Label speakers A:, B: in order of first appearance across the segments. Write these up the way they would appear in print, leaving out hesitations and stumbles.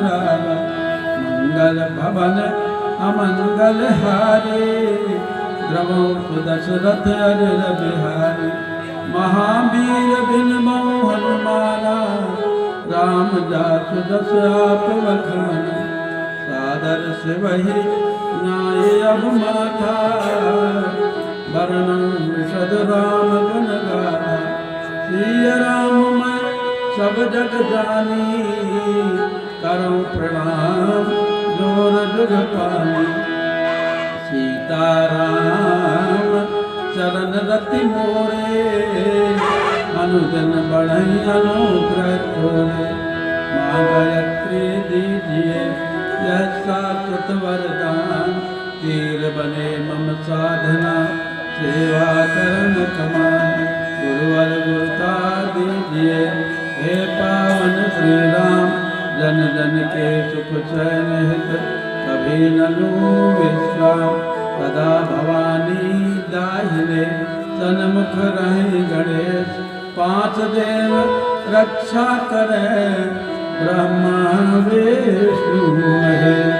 A: मुरारा मंगल भवन अमंगल हारे द्रवो दशरथ अनिल बिहारी महावीर बिन हनुमाना राम जासु दस आप बखाना सादर से वही न्याय अब माथा वर्णन विशद राम गुण गाथा श्री राम मैं सब जग जानी करो प्रणाम जोर जुग पानी सीताराम चरण रति मोरे अनुजन बढ़ई अनुग्रह तोरे माँ गायत्री दीजिए यह शाश्वत वरदान तीर बने मम साधना सेवा करन कमान गुरुवर गुरुता दीजिए हे पावन श्री राम जन जन के सुख चैन हित कभी न लूं विश्राम सदा भवानी दाहिने सन्मुख रहे गणेश पांच देव रक्षा करे ब्रह्मा विष्णु महेश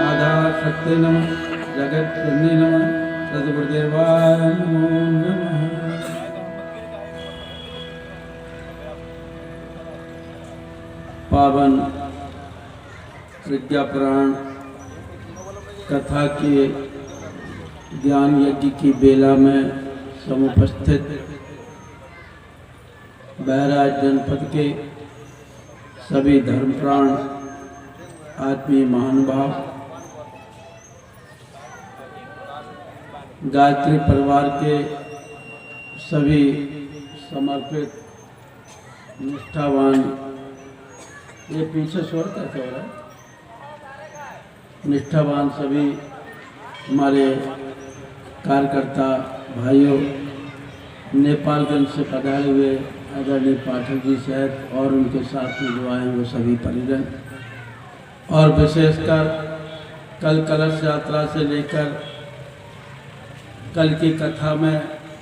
A: आधार शक्ति नमः जगत पुण्य नमः सद्गुरुदेवाय नमो नमः। पावन विद्या पुराण कथा के ज्ञान यज्ञ की बेला में समुपस्थित बहराइच जनपद के सभी धर्मप्राण आत्मीय महानुभाव गायत्री परिवार के सभी समर्पित निष्ठावान ये पीछे स्वर कैसे हो रहा है निष्ठावान सभी हमारे कार्यकर्ता भाइयों नेपालगंज से पधारे हुए आदरणीय पाठक जी सहित और उनके साथ में जो आए हैं वो सभी परिजन और विशेषकर कल कलश यात्रा से लेकर कल की कथा में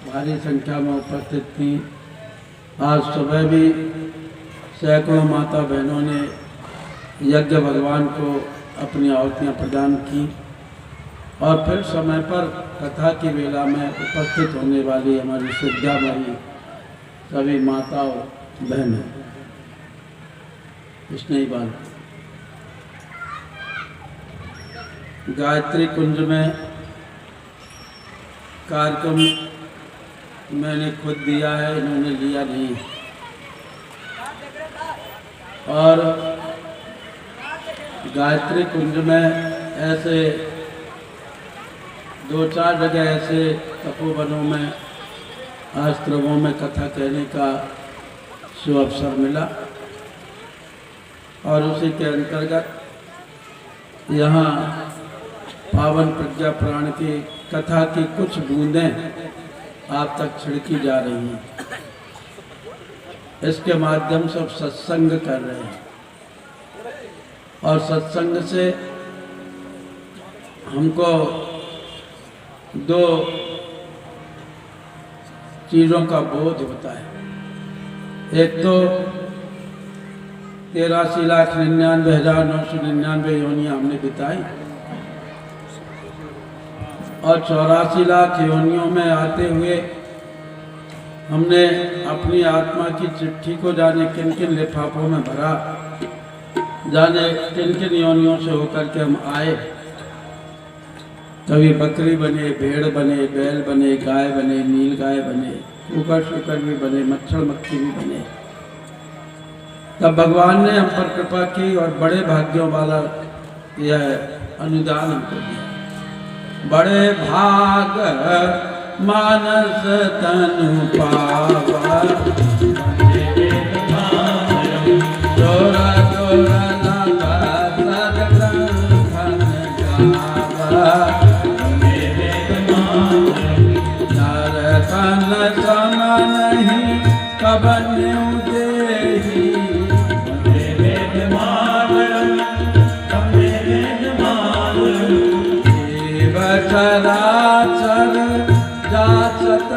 A: भारी संख्या में उपस्थित थी। आज सुबह भी सैकड़ों माता बहनों ने यज्ञ भगवान को अपनी आहुतियाँ प्रदान की और फिर समय पर कथा की वेला में उपस्थित होने वाली हमारी विद्यामयी सभी माताओं बहनों स्नेही बाल गायत्री कुंज में कार्यक्रम मैंने खुद दिया है, इन्होंने लिया नहीं और गायत्री कुंज में ऐसे दो चार जगह ऐसे तपोवनों में आश्रमों में कथा कहने का शुभ अवसर मिला और उसी के अंतर्गत यहाँ पावन प्रज्ञा पुराण की कथा की कुछ बूंदें आप तक छिड़की जा रही हैं। इसके माध्यम से सत्संग कर रहे हैं और सत्संग से हमको दो चीज़ों का बोध होता है। एक तो 83,99,999 योनियाँ हमने बिताई और 84 लाख योनियों में आते हुए हमने अपनी आत्मा की चिट्ठी को जाने किन किन लिफाफों में भरा, जाने किन किन योनियों से होकर के हम आए। कभी बकरी बने, भेड़ बने, बैल बने, गाय बने, नील गाय बने, कुकर शुकर भी बने, मच्छर मक्खी भी बने। तब भगवान ने हम पर कृपा की और बड़े भाग्यों वाला यह अनुदान हमको दिया। बड़े भाग मानस तनु पावा जोरा जोरा लगा सदग्रंथन गावा नरकन सम नहीं कबन देही चराचर जाचत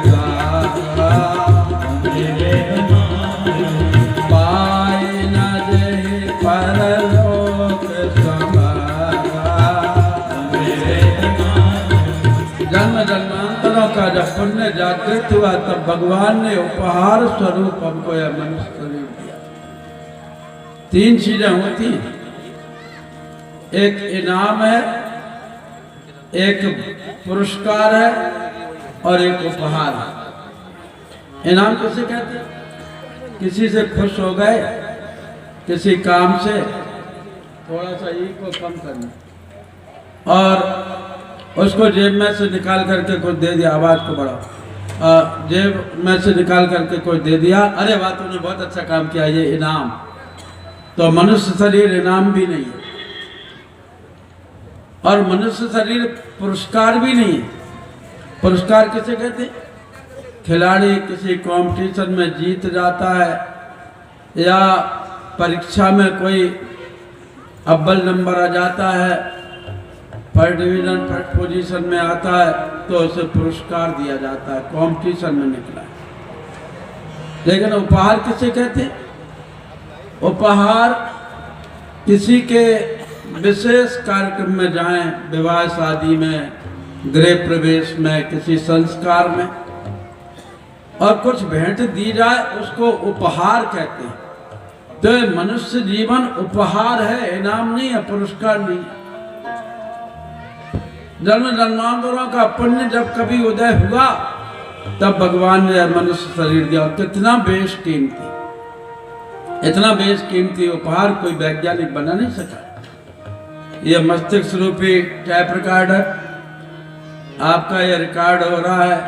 A: द्वारा, पाए न जे परलोक समारा। जन्म जन्मांतरों का जब पुण्य जागृत हुआ तब भगवान ने उपहार स्वरूप हमको यह मनुष्य शरीर दिया। 3 चीजें होती हैं, एक इनाम है, एक पुरस्कार है और एक उपहार है। इनाम किसे कहते हैं? किसी से खुश हो गए, किसी काम से थोड़ा सा ईगो कम करना और उसको जेब में से निकाल करके कुछ दे दिया, आवाज को बढ़ाओ, जेब में से निकाल करके कुछ दे दिया, अरे वाह तूने बहुत अच्छा काम किया, ये इनाम। तो मनुष्य शरीर इनाम भी नहीं है और मनुष्य शरीर पुरस्कार भी नहीं है। पुरस्कार किसे कहते हैं? खिलाड़ी किसी कंपटीशन में जीत जाता है या परीक्षा में कोई अव्वल नंबर आ जाता है, फर्स्ट डिवीजन फर्स्ट पोजीशन में आता है तो उसे पुरस्कार दिया जाता है, कंपटीशन में निकला है। लेकिन उपहार किसे कहते हैं? उपहार किसी के विशेष कार्यक्रम में जाएं, विवाह शादी में, गृह प्रवेश में, किसी संस्कार में और कुछ भेंट दी जाए उसको उपहार कहते हैं। तो मनुष्य जीवन उपहार है, इनाम नहीं है, पुरस्कार नहीं है। जन्म जन्मांतरों का पुण्य जब कभी उदय हुआ तब भगवान ने मनुष्य शरीर दिया। और कितना बेशकीमती, इतना बेशकीमती उपहार कोई वैज्ञानिक बना नहीं सका। यह मस्तिष्क रूपी टैप रिकॉर्डर, आपका यह रिकॉर्ड हो रहा है,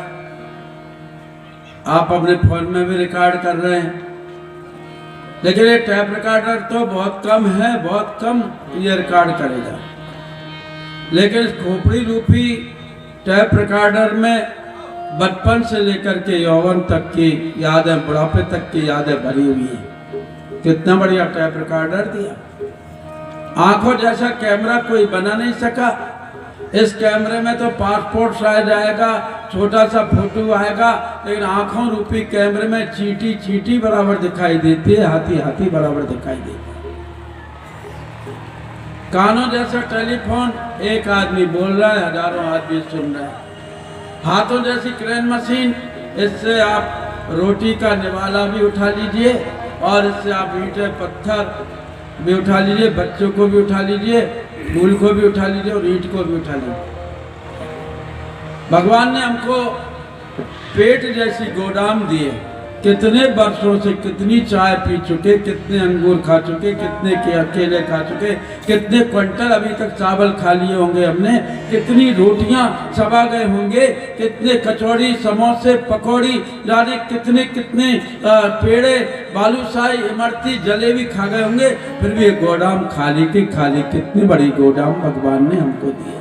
A: आप अपने फोन में भी रिकॉर्ड कर रहे हैं। लेकिन ये टैप रिकॉर्डर तो बहुत कम है, बहुत कम ये रिकॉर्ड करेगा। लेकिन इस खोपड़ी रूपी टैप रिकॉर्डर में बचपन से लेकर के यौवन तक की यादें, बुढ़ापे तक की यादें भरी हुई हैं। कितना बढ़िया टैप रिकॉर्डर दिया। आंखों जैसा कैमरा कोई बना नहीं सका। इस कैमरे में तो पासपोर्ट आ जाएगा, छोटा सा फोटो आएगा, लेकिन आंखों रूपी कैमरे में चींटी चींटी बराबर दिखाई देती है, हाथी हाथी बराबर दिखाई देती है। कानों जैसा टेलीफोन, एक आदमी बोल रहा है, हजारों आदमी सुन रहे हैं। हाथों जैसी क्रेन मशीन, इससे आप रोटी का निवाला भी उठा लीजिए और इससे आप ईंटें पत्थर भी उठा लीजिए, बच्चों को भी उठा लीजिए, फूल को भी उठा लीजिए और ईंट को भी उठा लीजिए। भगवान ने हमको पेट जैसी गोदाम दिए। कितने वर्षों से कितनी चाय पी चुके, कितने अंगूर खा चुके, कितने के अकेले खा चुके, कितने क्विंटल अभी तक चावल खा लिए होंगे हमने, कितनी रोटियां चबा गए होंगे, कितने कचौड़ी समोसे पकौड़ी, जाने कितने कितने पेड़े बालूशाही इमरती जलेबी खा गए होंगे, फिर भी गोदाम खाली की खाली। कितनी बड़ी गोदाम भगवान ने हमको दिया।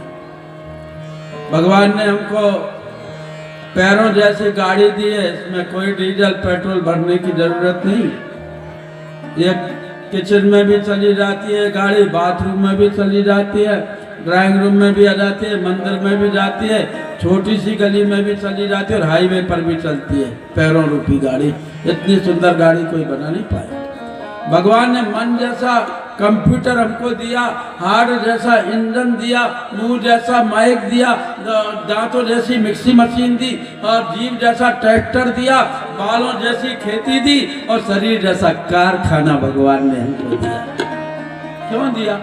A: भगवान ने हमको पैरों जैसी गाड़ी दी है, इसमें कोई डीजल पेट्रोल भरने की जरूरत नहीं। ये किचन में भी चली जाती है गाड़ी, बाथरूम में भी चली जाती है, ड्राइंग रूम में भी आ जाती है, मंदिर में भी जाती है, छोटी सी गली में भी चली जाती है और हाईवे पर भी चलती है पैरों रूपी गाड़ी। इतनी सुंदर गाड़ी कोई बना नहीं पाया। भगवान ने मन जैसा कंप्यूटर हमको दिया, हार्ट जैसा इंजन दिया, मुंह जैसा माइक दिया, दांतों जैसी मिक्सी मशीन दी और जीभ जैसा ट्रैक्टर दिया, बालों जैसी खेती दी और शरीर जैसा कारखाना भगवान ने हमको दिया। क्यों दिया?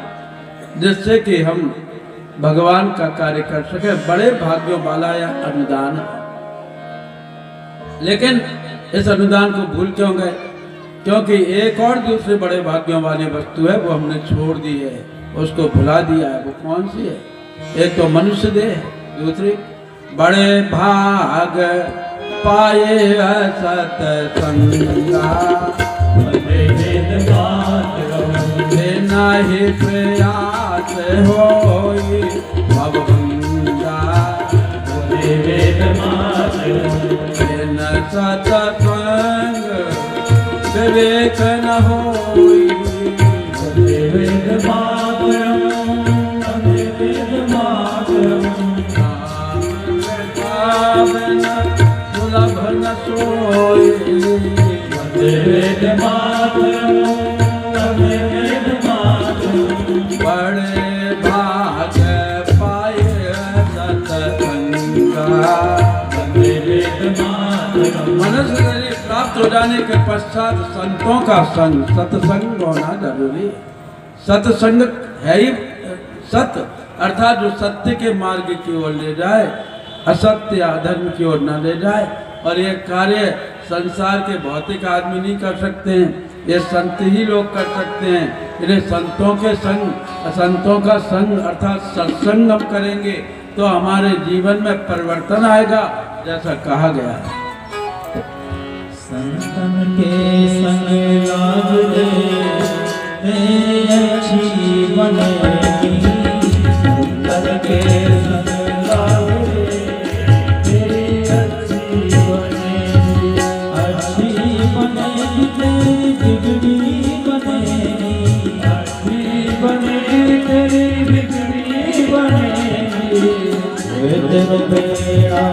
A: जिससे कि हम भगवान का कार्य कर सके। बड़े भाग्यों वाला यह अनुदान है। लेकिन इस अनुदान को भूल क्यों गए? क्योंकि एक और दूसरे बड़े भाग्यों वाली वस्तु है, वो हमने छोड़ दी है, उसको भुला दिया है। वो कौन सी है? एक तो मनुष्य देह है, दूसरी बड़े भाग पाए सतसंगा, नहीं प्रयास होई भवभंगा, सतसंग विवेक न होई, वेद मातरम, वेद मातरम, पावन
B: वेद मातरम वंदे वेद मातरम।
A: बड़े भाग पाए सत्संगा
B: वंदे वेद मातरम।
A: मनुष्य शरीर प्राप्त हो जाने के पश्चात संतों का संग, सत्संग होना जरूरी। सत्संग है ही सत्य, अर्थात जो सत्य के मार्ग की ओर ले जाए, असत्य अधर्म की ओर न ले जाए। और ये कार्य संसार के भौतिक आदमी नहीं कर सकते हैं, ये संत ही लोग कर सकते हैं। इन्हें संतों के संग, संतों का संग अर्थात सत्संग हम करेंगे तो हमारे जीवन में परिवर्तन आएगा, जैसा कहा गया है।
B: संतन के संग लाग रे तेरी अच्छी बनेगी। संतन के संग लाग रे तेरी अच्छी बनेगी। अच्छी बनेगी तेरी बिगड़ी बनेगी। अच्छी बनेगी तेरी बिगड़ी बनेगी। तेरे बेड़ा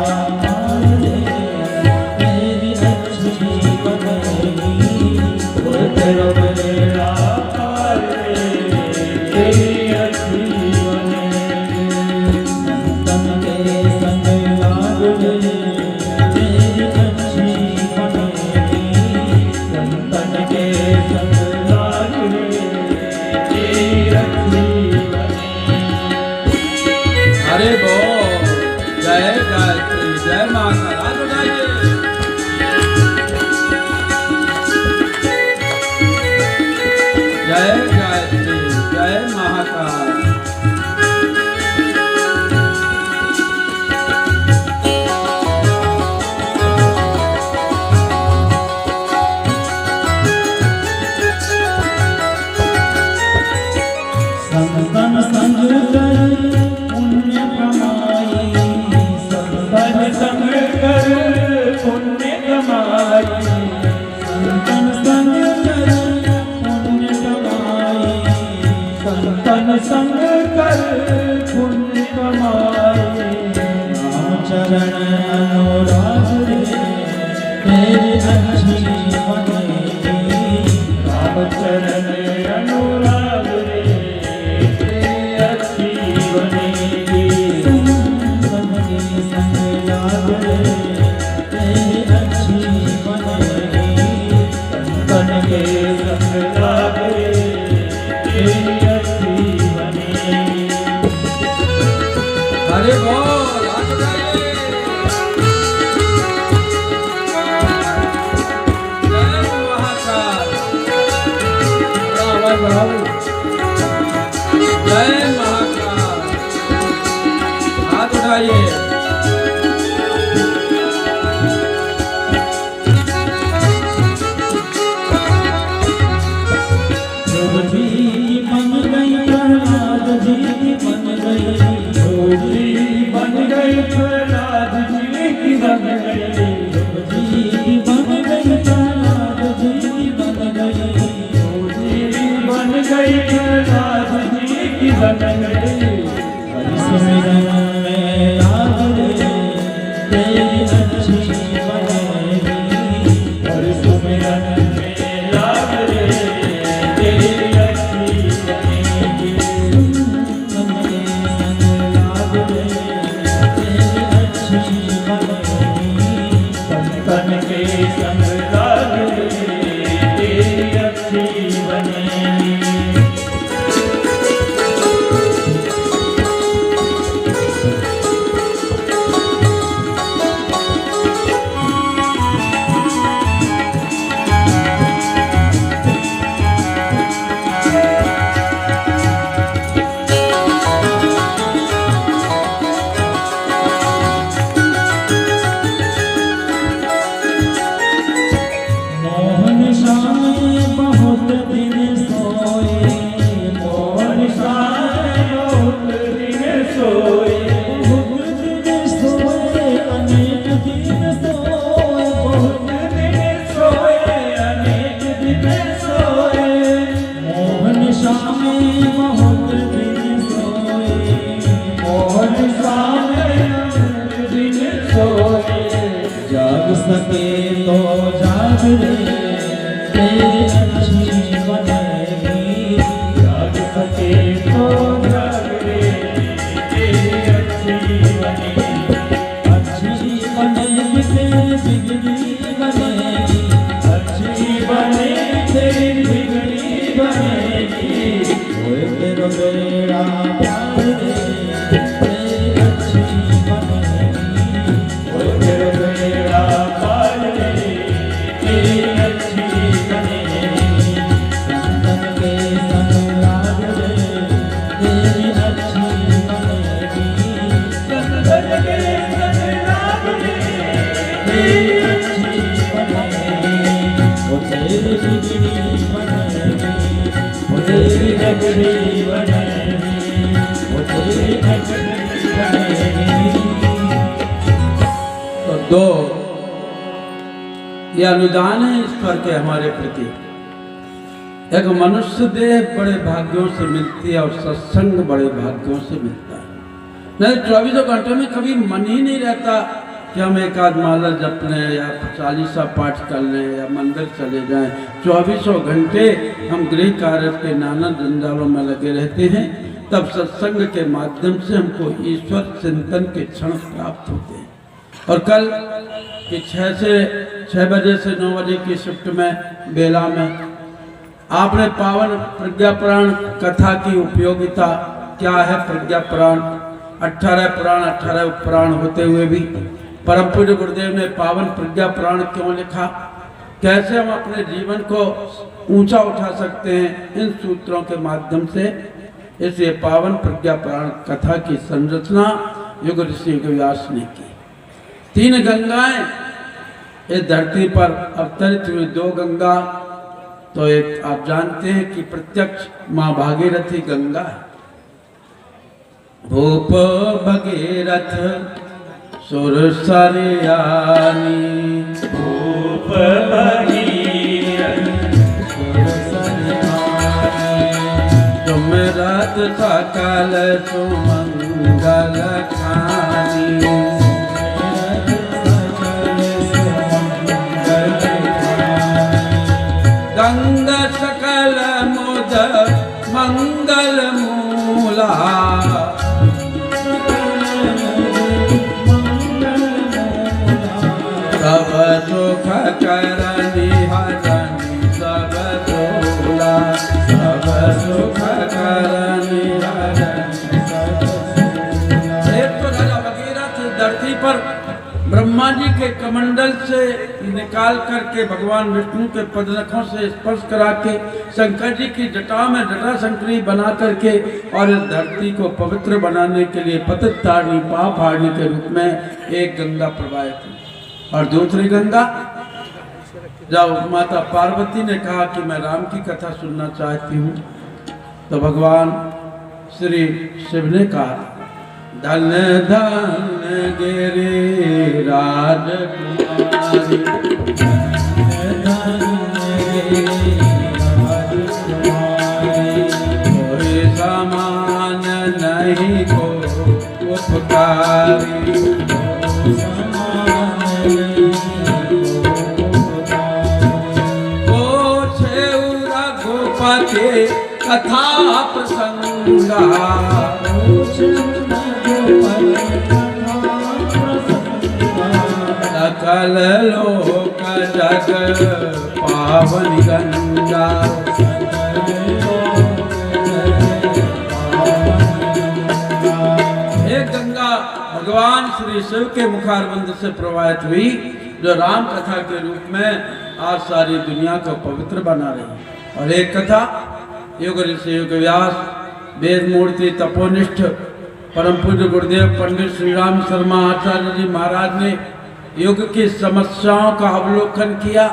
A: अरे बोल जय गायत्री, जय महाकाल उठाइए। जय गायत्री, जय महाकाल।
B: संतन संग कर पुण्य कमाई। संतन संग कर पुण्य कमाई। संतन संग कर पुण्य कमाई। संतन संग कर पुण्य कमाई। राम चरण अनुराग रे तेरी अच्छी बनेगी। राम चरण अनुराग रे तेरी अच्छी बनेगी। संतन के संग लाग रे तेरी अच्छी बनेगी। संतन के संग लाग रे तेरी अच्छी बनेगी।
A: अरे बोल हाथ उठाइए। जय महाकाल। आवाज बढ़ाओ। जय महाकाल। हाथ उठाइए।
B: ध्रुव जी बन गई प्रहलाद जी बन गई। ध्रुव जी बन गई प्रहलाद जी की बन गई। ध्रुव जी बन गई प्रहलाद जी बन गई। ध्रुव जी बन गई प्रहलाद जी की बन गई। हरि सिमरन में लाग रे तेरी अच्छी बनेगी। हरि सिमरन में लाग रे तेरी अच्छी बनेगी। संतन के संग लाग रे तेरी अच्छी बनेगी। संतन के संग लाग रे तेरी अच्छी बनेगी। मोहन श्याम बहुत दिन सोए। मोहन श्याम बहुत दिन सोए। बहुत दिन सोए अनेक दिन सोए। बहुत दिन सोए अनेक दिन सोए। मोहन श्याम बहुत दिन सोए। मोहन श्याम बहुत दिन सोए। जाग सके तो जाग रे
A: तो दो ये अनुदान है ईश्वर के हमारे प्रति। एक मनुष्य देह बड़े भाग्यों से मिलती है और सत्संग बड़े भाग्यों से मिलता है। नहीं 24 घंटे में कभी मन ही नहीं रहता कि हम एक आध माला जप लें या 40 पाठ कर लें या मंदिर चले जाएं। 24 घंटे हम गृह कार्य के नाना जंजालों में लगे रहते हैं। तब सत्संग के माध्यम से हमको ईश्वर चिंतन के क्षण प्राप्त होते हैं। और कल कि 6 बजे से 9 बजे की शिफ्ट में बेला में आपने पावन प्रज्ञा पुराण कथा की उपयोगिता क्या है। प्रज्ञा पुराण 18 पुराण 18 उपपुराण होते हुए भी परम पूज्य गुरुदेव ने पावन प्रज्ञा पुराण क्यों लिखा, कैसे हम अपने जीवन को ऊंचा उठा सकते हैं इन सूत्रों के माध्यम से। इसलिए पावन प्रज्ञा पुराण कथा की संरचना युग ऋषि व्यास ने की। 3 गंगाएं इस धरती पर अवतरित हुई। 2 गंगा तो एक आप जानते हैं कि प्रत्यक्ष माँ भागीरथी गंगा है। भूप भगीरथ सुर सरयानी,
B: भूप भगीरथ सुर सरयानी,
A: तुम रात सकल सुमंगल खानी। गंगा सकल मुद मंगल मूला, सब सुख करनी हरनी सब तोला, सब सुख करनी हरनी सब तोला। एक तो राजा भगीरथ धरती पर ब्रह्मा जी के कमंडल से निकाल करके भगवान विष्णु के पदनखों से स्पर्श करा के शंकर जी की जटा में जटा शंकरी बना करके और इस धरती को पवित्र बनाने के लिए पतित तारणी पाप हारणी के रूप में एक गंगा प्रवाहित हुई। और दूसरी गंगा जब माता पार्वती ने कहा कि मैं राम की कथा सुनना चाहती हूँ, तो भगवान श्री शिव ने कहा धन धन गिरि राजकुमारी, कोई समान नहीं को उपकारी, रघुपति कथा प्रसंगा, सकल लोक जग पावन गंगा। एक गंगा भगवान श्री शिव के मुखारविंद से प्रवाहित हुई, जो राम कथा के रूप में आज सारी दुनिया को पवित्र बना रही। और एक कथा युग ऋषि युग व्यास वेद मूर्ति तपोनिष्ठ परम पूज्य गुरुदेव पंडित श्री राम शर्मा आचार्य जी महाराज ने युग की समस्याओं का अवलोकन किया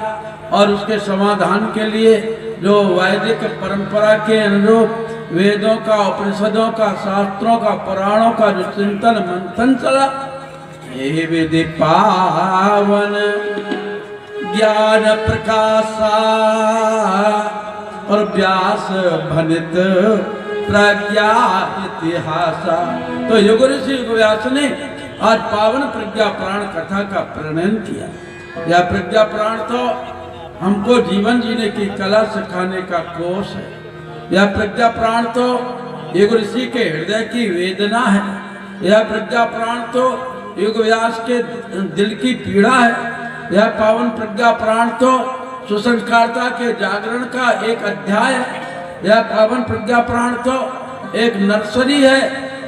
A: और उसके समाधान के लिए जो वैदिक परंपरा के अनुरूप वेदों का, उपनिषदों का, शास्त्रों का, पुराणों का जो चिंतन मंथन चला, यही विधि पावन ज्ञान प्रकाशा और व्यास भनित प्रज्ञा इतिहासा। तो युग ऋषि युग व्यास ने आज पावन प्रज्ञा पुराण कथा का प्रणयन किया। यह प्रज्ञा पुराण तो हमको जीवन जीने की कला सिखाने का कोष है। यह प्रज्ञा पुराण तो युग ऋषि के हृदय की वेदना है। यह प्रज्ञा पुराण तो युग व्यास के दिल की पीड़ा है। यह पावन प्रज्ञा पुराण तो सुसंस्कारता के जागरण का एक अध्याय है। यह पावन प्रज्ञा पुराण तो एक नर्सरी है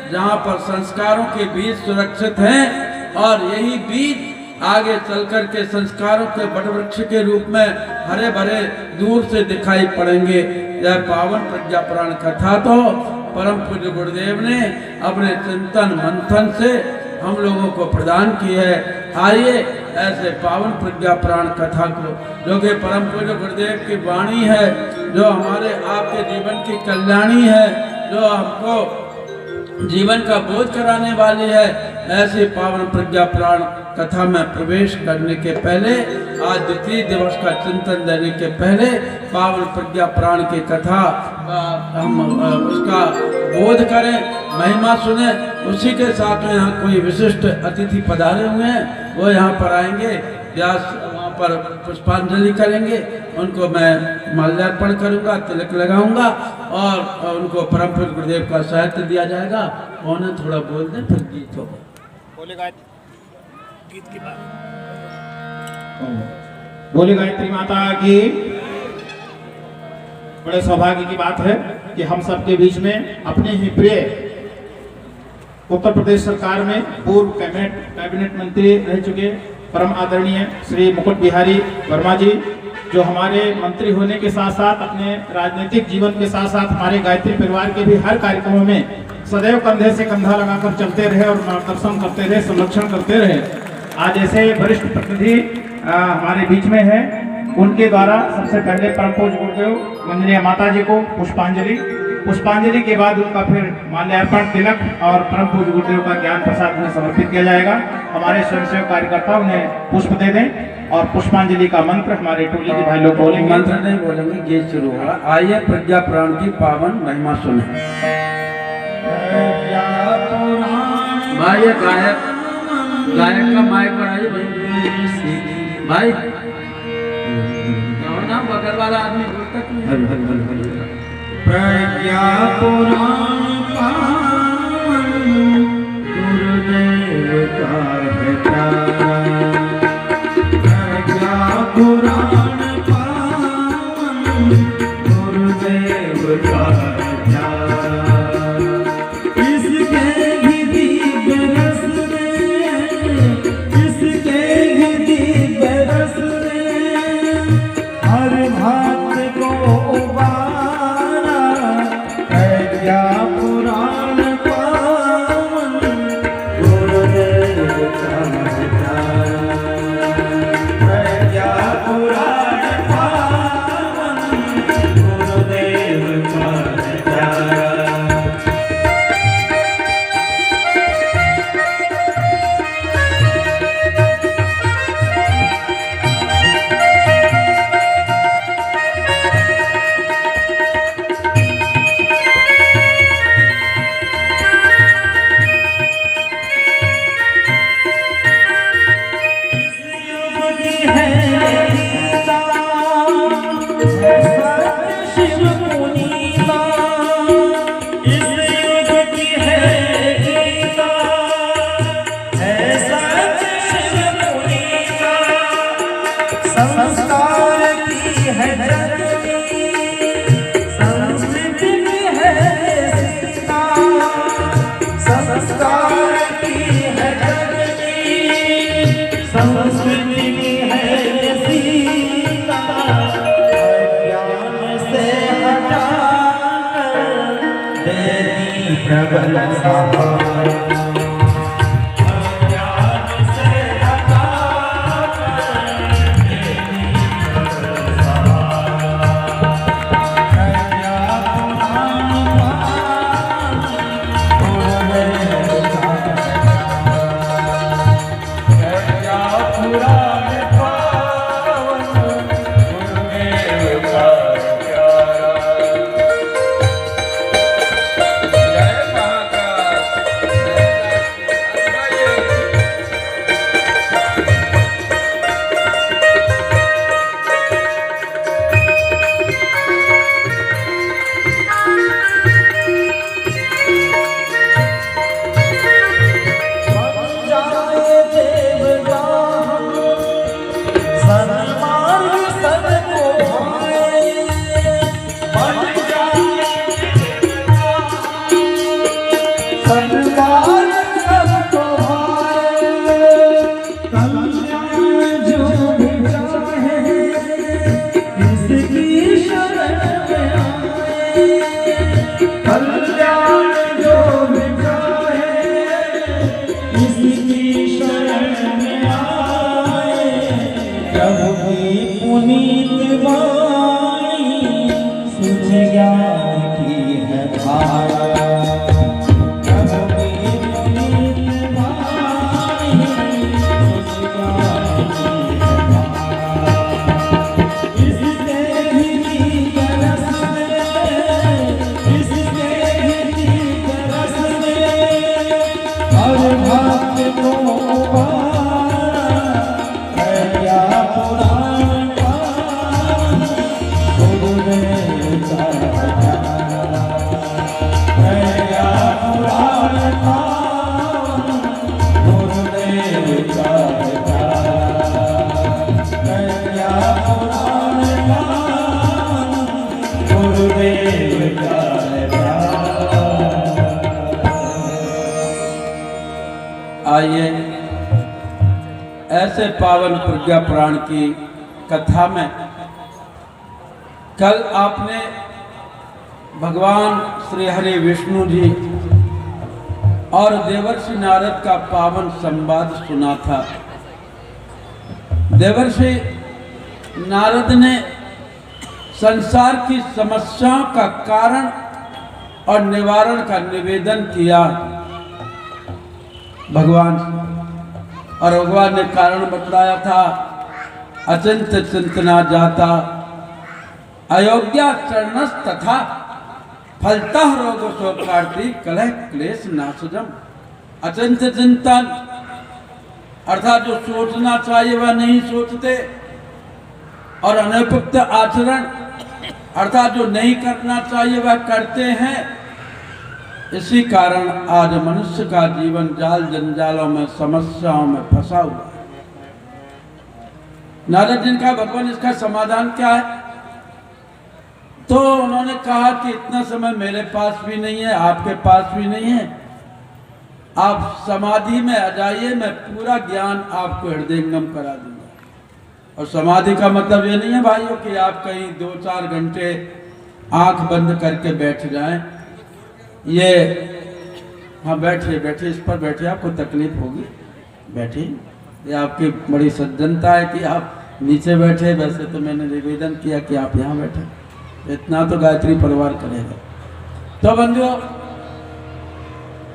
A: जहाँ पर संस्कारों के बीज सुरक्षित हैं और यही बीज आगे चलकर के संस्कारों के बड़ वृक्ष के रूप में हरे भरे दूर से दिखाई पड़ेंगे। यह पावन प्रज्ञा पुराण कथा तो परम पूज्य गुरुदेव ने अपने चिंतन मंथन से हम लोगों को प्रदान की है। आइए ऐसे पावन प्रज्ञा प्राण कथा को, जो कि परम पूज्य गुरुदेव की वाणी है, जो हमारे आपके जीवन की कल्याणी है, जो हमको जीवन का बोध कराने वाली है, ऐसी पावन प्रज्ञा प्राण कथा में प्रवेश करने के पहले, आज द्वितीय दिवस का चिंतन देने के पहले पावन प्रज्ञा प्राण की कथा हम उसका बोध करें, महिमा सुने। उसी के साथ में यहाँ कोई विशिष्ट अतिथि पधारे हुए हैं, वो यहाँ पर आएंगे, व्यास वहाँ पर पुष्पांजलि करेंगे, उनको मैं माल्यार्पण करूँगा, तिलक लगाऊंगा और उनको परम पूज्य गुरुदेव का साहित्य दिया जाएगा। उन्हें थोड़ा बोल दें, फिर गीत होगा।
C: बोले गायत्री माता की। बड़े सौभाग्य की बात है कि हम सबके बीच में अपने ही प्रिय उत्तर प्रदेश सरकार में पूर्व कैबिनेट मंत्री रह चुके परम आदरणीय श्री मुकुट बिहारी वर्मा जी, जो हमारे मंत्री होने के साथ साथ अपने राजनीतिक जीवन के साथ साथ हमारे गायत्री परिवार के भी हर कार्यक्रमों में सदैव कंधे से कंधा लगाकर चलते रहे और मार्गदर्शन करते रहे, संरक्षण करते रहे। आज ऐसे वरिष्ठ प्रतिनिधि हमारे बीच में है, उनके द्वारा सबसे पहले परम पूज्य गुरुदेव वंदनीय माता जी को पुष्पांजलि के बाद उनका फिर माल्यार्पण, तिलक और परम पूज्य गुरुदेव का ज्ञान प्रसाद उन्हें समर्पित किया जाएगा। हमारे स्वयंसेवक कार्यकर्ता उन्हें पुष्प दे दें और पुष्पांजलि का मंत्र हमारे टोली के भाई लोग बोलेंगे।
A: मंत्र नहीं बोलेंगे, गीत शुरू होगा। आइए प्रज्ञा प्राण की पावन महिमा सुने। भाई गायक का माइक पर आइए भाई। और ना बगल वाला आदमी बोलता
B: प्रज्ञा पुराण पावन गुरुदेव का है प्यारा। प्रज्ञा पुराण पावन गुरुदेव का है प्यारा। इसके ही दिव्य रस में, इसके ही दिव्य रस में हर भात को उबारा। प्रज्ञा पुराण पावन गुरुदेव का है प्यारा। प्रज्ञा पुराण पावन गुरुदेव का है प्यारा। संस्कार की है जननी, संस्कृति है सीता। संस्कार की है जननी, संस्कृति है सीता। ज्ञान से हटाकर देती प्रबल सहारा। इसकी शरण में आए प्रभु की पुनीत वाणी सुझ ज्ञान की है धारा। प्रभु की पुनीत वाणी सुझ ज्ञान की है धारा। इससे ही रस में, इससे ही रस में हर भक्त को उबारा है क्या पुराण पावन गुरुदेव का प्यारा। है क्या पुराण पावन गुरुदेव का प्यारा। है क्या पुराण पावन गुरुदेव का प्यारा।
A: आइए ऐसे पावन प्रज्ञा पुराण की कथा में कल आपने भगवान श्री हरि विष्णु जी और देवर्षि नारद का पावन संवाद सुना था। देवर्षि नारद ने संसार की समस्याओं का कारण और निवारण का निवेदन किया भगवान से। और भगवान ने कारण बतलाया था, अचिंत चिंतना जाता अयोग्या चरणस तथा फलतः रोग शोकार्ति कलह क्लेश नासजम। अचिंत चिंतन अर्थात जो सोचना चाहिए वह नहीं सोचते, और अनुपयुक्त आचरण अर्थात जो नहीं करना चाहिए वह करते हैं। इसी कारण आज मनुष्य का जीवन जाल जंजालों में समस्याओं में फंसा हुआ है। नारद जी का भगवान इसका समाधान क्या है? तो उन्होंने कहा कि इतना समय मेरे पास भी नहीं है, आपके पास भी नहीं है, आप समाधि में आ जाइए, मैं पूरा ज्ञान आपको हृदयंगम करा दूंगा। और समाधि का मतलब ये नहीं है भाइयों कि आप कहीं 2-4 घंटे आंख बंद करके बैठ जाएं। ये हाँ बैठिए बैठिए, इस पर बैठिए, आपको तकलीफ होगी, बैठिए। ये आपकी बड़ी सज्जनता है कि आप नीचे बैठे, वैसे तो मैंने निवेदन किया कि आप यहाँ बैठे, इतना तो गायत्री परिवार करेगा। तो बंधुओं,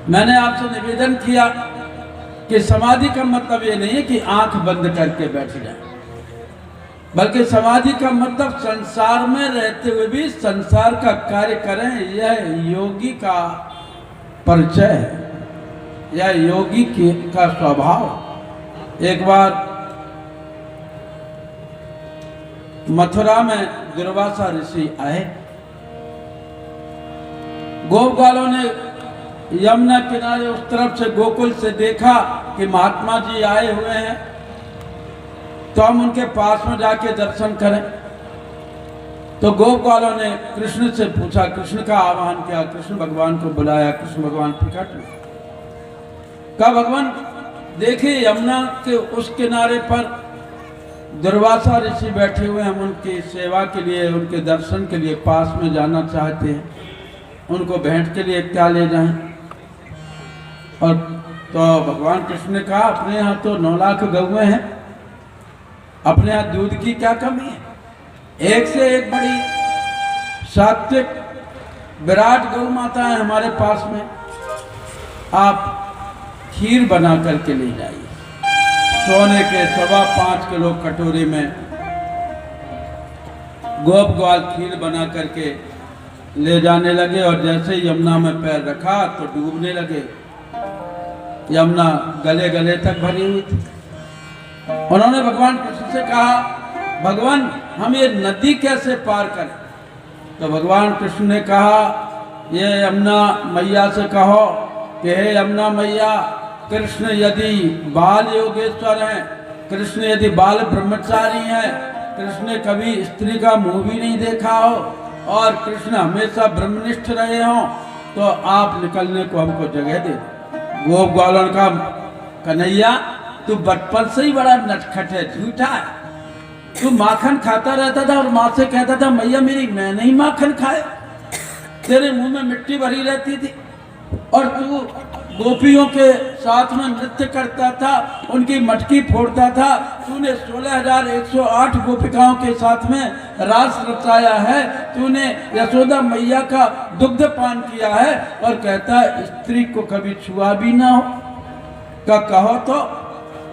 A: मैंने आपसे निवेदन किया कि समाधि का मतलब ये नहीं है कि आंख बंद करके बैठ जाए, बल्कि समाधि का मतलब संसार में रहते हुए भी संसार का कार्य करें। यह योगी का परिचय है, यह योगी का स्वभाव। एक बार मथुरा में दुर्वासा ऋषि आए। गोपबालों ने यमुना किनारे उस तरफ से गोकुल से देखा कि महात्मा जी आए हुए हैं, तो हम उनके पास में जाके दर्शन करें। तो गोपबालों ने कृष्ण से पूछा, कृष्ण का आह्वान किया, कृष्ण भगवान को बुलाया। कृष्ण भगवान प्रकट हुए। कहा भगवान देखिए यमुना के उस किनारे पर दुर्वासा ऋषि बैठे हुए, हम उनकी सेवा के लिए, उनके दर्शन के लिए पास में जाना चाहते हैं, उनको भेंट के लिए क्या ले जाएं? और तो भगवान कृष्ण ने कहा अपने यहाँ तो 9 लाख गौएं हैं, अपने यहाँ दूध की क्या कमी है? एक से एक बड़ी सात्विक विराट गौ माता है हमारे पास में, आप खीर बना करके ले जाइए। सोने के 5.25 किलो कटोरी में गोप ग्वाल खीर बना करके ले जाने लगे। और जैसे ही यमुना में पैर रखा तो डूबने लगे। यमुना गले गले तक भरी हुई थी। उन्होंने भगवान कृष्ण से कहा भगवान हम ये नदी कैसे पार करें? तो भगवान कृष्ण ने कहा ये यमुना मैया से कहो कि हे यमुना मैया, कृष्ण यदि बाल योगेश्वर हैं, कृष्ण यदि बाल ब्रह्मचारी हैं, कृष्ण ने कभी स्त्री का मुंह भी नहीं देखा हो और कृष्ण हमेशा ब्रह्मनिष्ठ रहे हों, तो आप निकलने को हमको जगह दे दो। गोप ग्वालों का कन्हैया तू बचपन से ही बड़ा नटखट है, झूठा है। तू माखन खाता रहता था और माँ से कहता था मैया मेरी मैं नहीं माखन खाए, तेरे मुंह में मिट्टी भरी रहती थी और तू गोपियों के साथ में नृत्य करता था, उनकी मटकी फोड़ता था। तूने 16,108 गोपिकाओं के साथ में रास रचाया है, तूने यशोदा मैया का दुग्ध पान किया है, और कहता है स्त्री को कभी छुआ भी ना हो। का कहो तो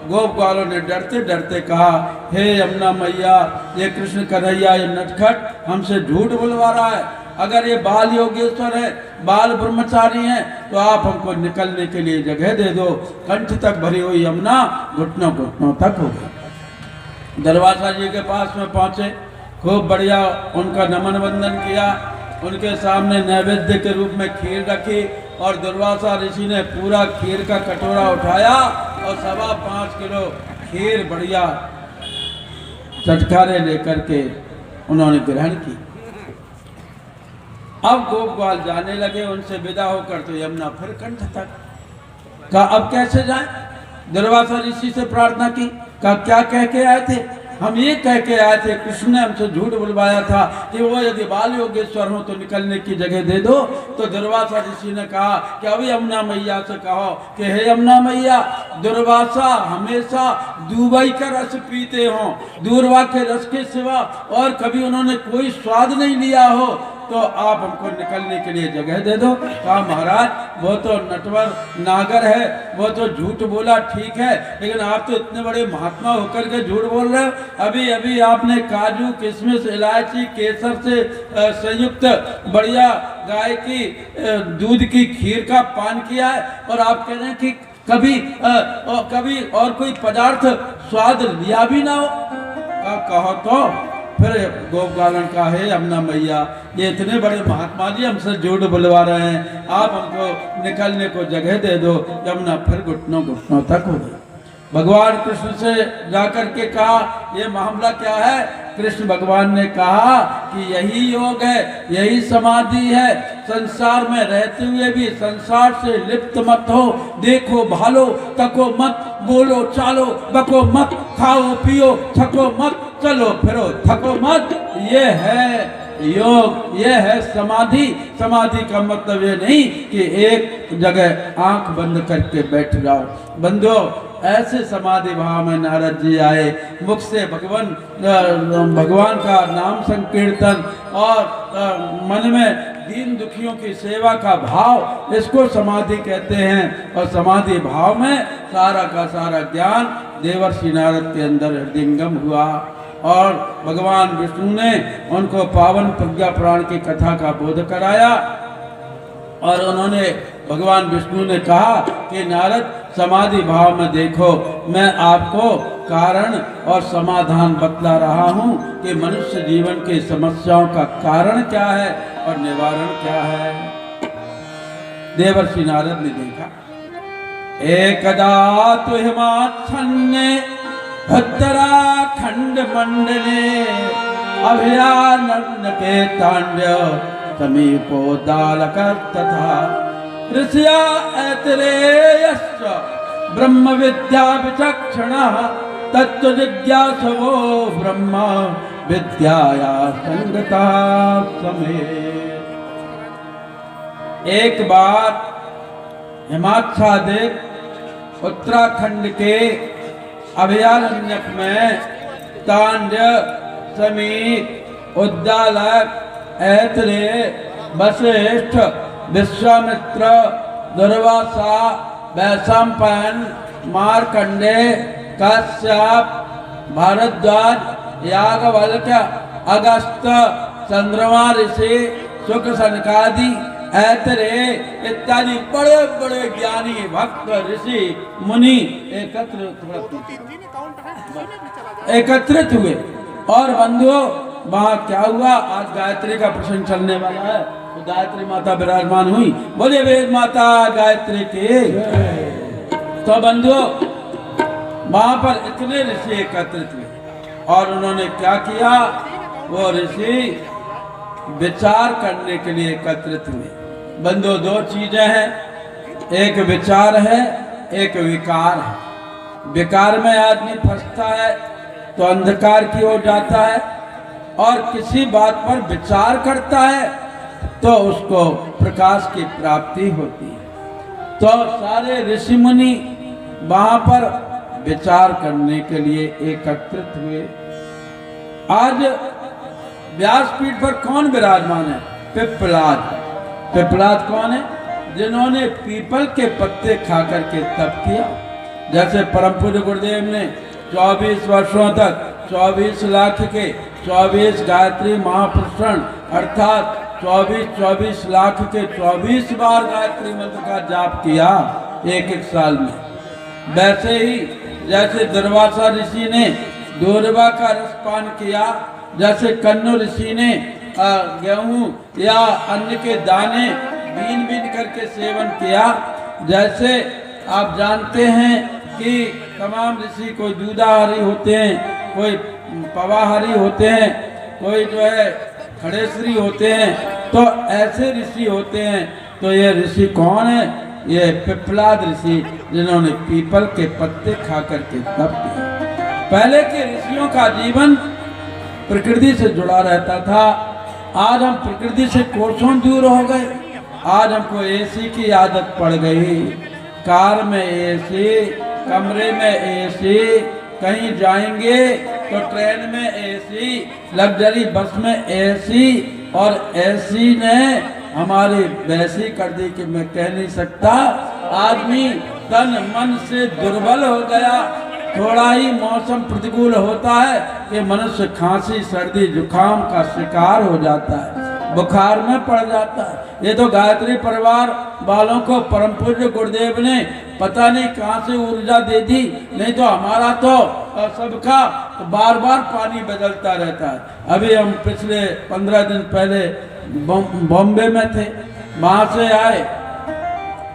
A: गोप ग्वालों ने डरते डरते कहा, हे यमुना मैया, ये कृष्ण कन्हैया, ये नटखट हमसे झूठ बुलवा रहा है। अगर ये बाल योगेश्वर है, बाल ब्रह्मचारी हैं, तो आप हमको निकलने के लिए जगह दे दो। कंठ तक भरी हुई यमुना घुटनों घुटनों तक हो गई। दरवाजा जी के पास में पहुंचे, खूब बढ़िया उनका नमन वंदन किया, उनके सामने नैवेद्य के रूप में खीर रखी, और दुर्वासा ऋषि ने पूरा खीर का कटोरा उठाया और 5.25 किलो खीर बढ़िया चटकारे लेकर के उन्होंने ग्रहण की। अब गोप ग्वाल जाने लगे, उनसे विदा होकर, तो यमुना फिर कंठ तक। कहा अब कैसे जाएं? दुर्वासा ऋषि से प्रार्थना की। कहा क्या कह के आए थे? हम ये कह के आए थे, कृष्ण ने हमसे झूठ बुलवाया था कि वो यदि बाल योगेश्वर हो तो निकलने की जगह दे दो। तो दुर्वासा ऋषि ने कहा कि अभी यमुना मैया से कहो कि हे यमुना मैया, दुर्वासा हमेशा दूबई का रस पीते हो, दूरवा के रस के सिवा और कभी उन्होंने कोई स्वाद नहीं लिया हो, तो आप हमको निकलने के लिए जगह दे दो। कहा महाराज वो तो नटवर नागर है, वो तो झूठ बोला ठीक है, लेकिन आप तो इतने बड़े महात्मा होकर के झूठ बोल रहे हो। अभी अभी आपने काजू किशमिश इलायची केसर से संयुक्त बढ़िया गाय की दूध की खीर का पान किया है, और आप कह रहे हैं कि कभी और कोई पदार्थ स्वाद लिया भी ना हो। कहो तो फिर गोप ग्वालन का, है यमुना मैया, ये इतने बड़े महात्मा जी हमसे झूठ बुलवा रहे हैं, आप हमको निकलने को जगह दे दो। यमुना फिर घुटनों घुटनों तक हो गई। भगवान कृष्ण से जाकर के कहा ये मामला क्या है? कृष्ण भगवान ने कहा कि यही योग है, यही समाधि है। संसार में रहते हुए भी संसार से लिप्त मत हो, देखो भालो तको मत, बोलो चालो बको मत, खाओ पियो थको मत, चलो फिरो थको मत। ये है योग, ये है समाधि। समाधि का मतलब ये नहीं कि एक जगह आंख बंद करके बैठ जाओ। बंधो ऐसे समाधि भाव में नारद जी आए, मुख से भगवान का नाम संकीर्तन और मन में दीन दुखियों की सेवा का भाव, इसको समाधि कहते हैं। और समाधि भाव में सारा का सारा ज्ञान देवर्षि नारद के अंदर हृदयंगम हुआ, और भगवान विष्णु ने उनको पावन प्रज्ञा पुराण की कथा का बोध कराया। और उन्होंने भगवान विष्णु ने कहा कि नारद समाधि भाव में देखो, मैं आपको कारण और समाधान बतला रहा हूँ कि मनुष्य जीवन की समस्याओं का कारण क्या है और निवारण क्या है। देवर्षि नारद ने देखा, एकदा तो हिमाच्छन्ने उत्तराखंड मंडले अभयारण्य के तांडव समीपोदालक तथा ऋषिया ऐतरेयश्च ब्रह्म विद्या विचक्षणः तत्व जिज्ञासवो ब्रह्म विद्याया संगता समेत। एक बार हिमाच्छादित उत्तराखंड के अभयारण्य में तांडव समीप उद्दालक ऐतरेय वशिष्ठ विश्वामित्र दुर्वासा वैशंपायन मार्कंडे कश्यप भारद्वाज याज्ञवल्क्य अगस्त्य चंद्रमा ऋषि शुक्र सनकादि ऐतरेय इत्यादि बड़े बड़े ज्ञानी भक्त ऋषि मुनि एकत्रित हुए। और बंधुओं वहाँ क्या हुआ? आज गायत्री का प्रसंग चलने वाला है, तो गायत्री माता विराजमान हुई। बोले वेद माता गायत्री के। तो बंधुओं वहाँ पर इतने ऋषि एकत्रित हुए, और उन्होंने क्या किया? वो ऋषि विचार करने के लिए एकत्रित हुए। बंधुओं दो चीजें हैं, एक विचार है, एक विकार है। विकार में आदमी फंसता है तो अंधकार की ओर जाता है, और किसी बात पर विचार करता है तो उसको प्रकाश की प्राप्ति होती है। तो सारे ऋषि मुनि वहां पर विचार करने के लिए एकत्रित हुए। आज व्यासपीठ पर कौन विराजमान है? पिप्पलाद। पिप्पलाद कौन है? जिन्होंने पीपल के पत्ते खा करके तप किया। जैसे परम पूज्य गुरुदेव ने 24 वर्षों तक 24 लाख के 24 गायत्री महापुरुषण अर्थात 24 लाख के 24 बार गायत्री मंत्र का जाप किया एक साल में। वैसे ही जैसे दुर्वासा ऋषि ने दूर्वा का रस पान किया, जैसे कन्नु ऋषि ने गेहूं या अन्न के दाने बीन बीन करके सेवन किया, जैसे आप जानते हैं कि तमाम ऋषि कोई दूधाहारी होते हैं, कोई पवाहारी होते हैं, कोई जो है खड़ेश्वरी होते हैं, तो ऐसे ऋषि होते हैं। तो ये ऋषि कौन है? ये पिप्पलाद ऋषि, जिन्होंने पीपल के पत्ते खा करके तप किया। पहले के ऋषियों का जीवन प्रकृति से जुड़ा रहता था। आज हम प्रकृति से कोसों दूर हो गए। आज हमको एसी की आदत पड़ गई। कार में एसी, कमरे में एसी, कहीं जाएंगे तो ट्रेन में एसी, लग्जरी बस में एसी, और एसी ने हमारी वैसी कर दी कि मैं कह नहीं सकता। आदमी तन मन से दुर्बल हो गया। थोड़ा ही मौसम प्रतिकूल होता है कि मनुष्य खांसी सर्दी जुकाम का शिकार हो जाता है, बुखार में पड़ जाता है। ये तो गायत्री परिवार वालों को परम पूज्य गुरुदेव ने पता नहीं कहां से ऊर्जा दे दी, नहीं तो हमारा तो सबका बार बार पानी बदलता रहता है। अभी हम पिछले 15 दिन पहले बॉम्बे में थे, वहां से आए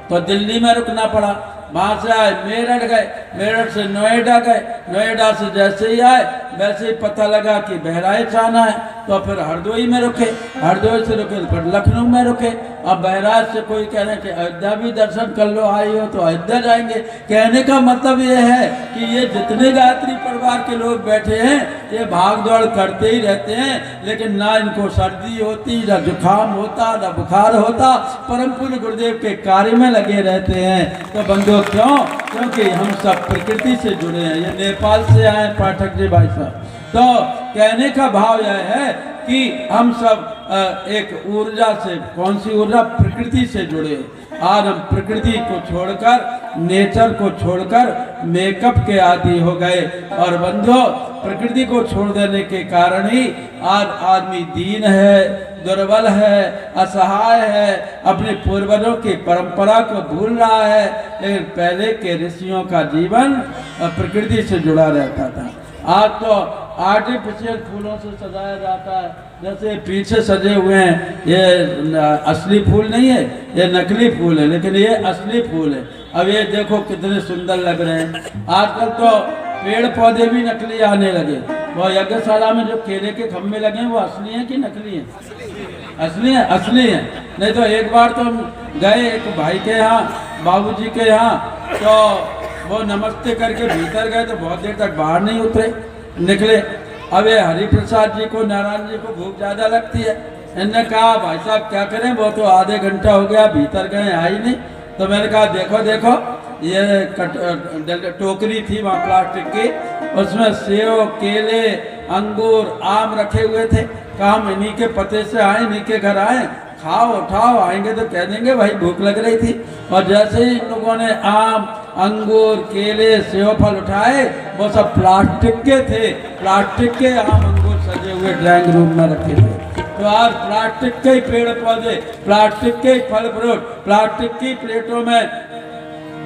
A: तो दिल्ली में रुकना पड़ा, वहां से आए मेरठ गए, मेरठ से नोएडा गए, नोएडा से जैसे ही आए वैसे ही पता लगा कि बहराइच आना है, तो फिर हरदोई में रुके, हरदोई से रुके फिर लखनऊ में रुके। अब बहराइच से कोई कह रहे हैं कि अयोध्या भी दर्शन कर लो, आई हो तो अयोध्या जाएंगे। कहने का मतलब ये है कि ये जितने गायत्री परिवार के लोग बैठे हैं ये भाग दौड़ करते ही रहते हैं, लेकिन ना इनको सर्दी होती, ना जुकाम होता, ना बुखार होता, परम पूज्य गुरुदेव के कार्य में लगे रहते हैं। तो बंधुओं क्यों? क्योंकि हम सब प्रकृति से जुड़े हैं। ये नेपाल से आए पाठक जी भाई साहब। तो कहने का भाव यह है कि हम सब एक ऊर्जा से, कौन सी ऊर्जा? प्रकृति से जुड़े। आज हम प्रकृति को छोड़कर, नेचर को छोड़कर मेकअप के आदी हो गए, और बंधुओं प्रकृति को छोड़ देने के कारण ही आज आदमी दीन है, दुर्बल है, असहाय है, अपने पूर्वजों की परंपरा को भूल रहा है। लेकिन पहले के ऋषियों का जीवन प्रकृति से जुड़ा रहता था। आज तो आर्टिफिशियल फूलों से सजाया जाता है, जैसे पीछे सजे हुए हैं ये असली फूल नहीं है, ये नकली फूल है, लेकिन ये असली फूल है। अब ये देखो कितने सुंदर लग रहे हैं। आजकल तो पेड़ पौधे भी नकली आने लगे। वो यज्ञशाला में जो केले के खम्भे लगे हैं वो असली हैं कि नकली हैं? असली है, असली है। नहीं तो एक बार तो हम गए एक भाई के यहाँ, बाबूजी के यहाँ, तो वो नमस्ते करके भीतर गए तो बहुत देर तक बाहर नहीं उतरे, निकले। अब ये हरिप्रसाद जी को, नारायण जी को भूख ज्यादा लगती है। इन्होंने कहा भाई साहब क्या करें, वो तो आधे घंटा हो गया भीतर गए, आई नहीं। तो मैंने कहा देखो देखो, ये टोकरी थी वहाँ प्लास्टिक की, उसमें सेव, केले, अंगूर, आम रखे हुए थे। कहा हम इन्हीं के पते से आए, इन्हीं के घर आए, खाओ उठाओ, आएंगे तो कह देंगे भाई भूख लग रही थी। और जैसे ही इन लोगों ने आम, अंगूर, केले, सेव फल उठाए, वो सब प्लास्टिक के थे। प्लास्टिक के आम अंगूर सजे हुए ड्राइंग रूम में रखे थे। तो आज प्लास्टिक के ही पेड़ पौधे, प्लास्टिक के ही फल फ्रूट, प्लास्टिक की प्लेटों में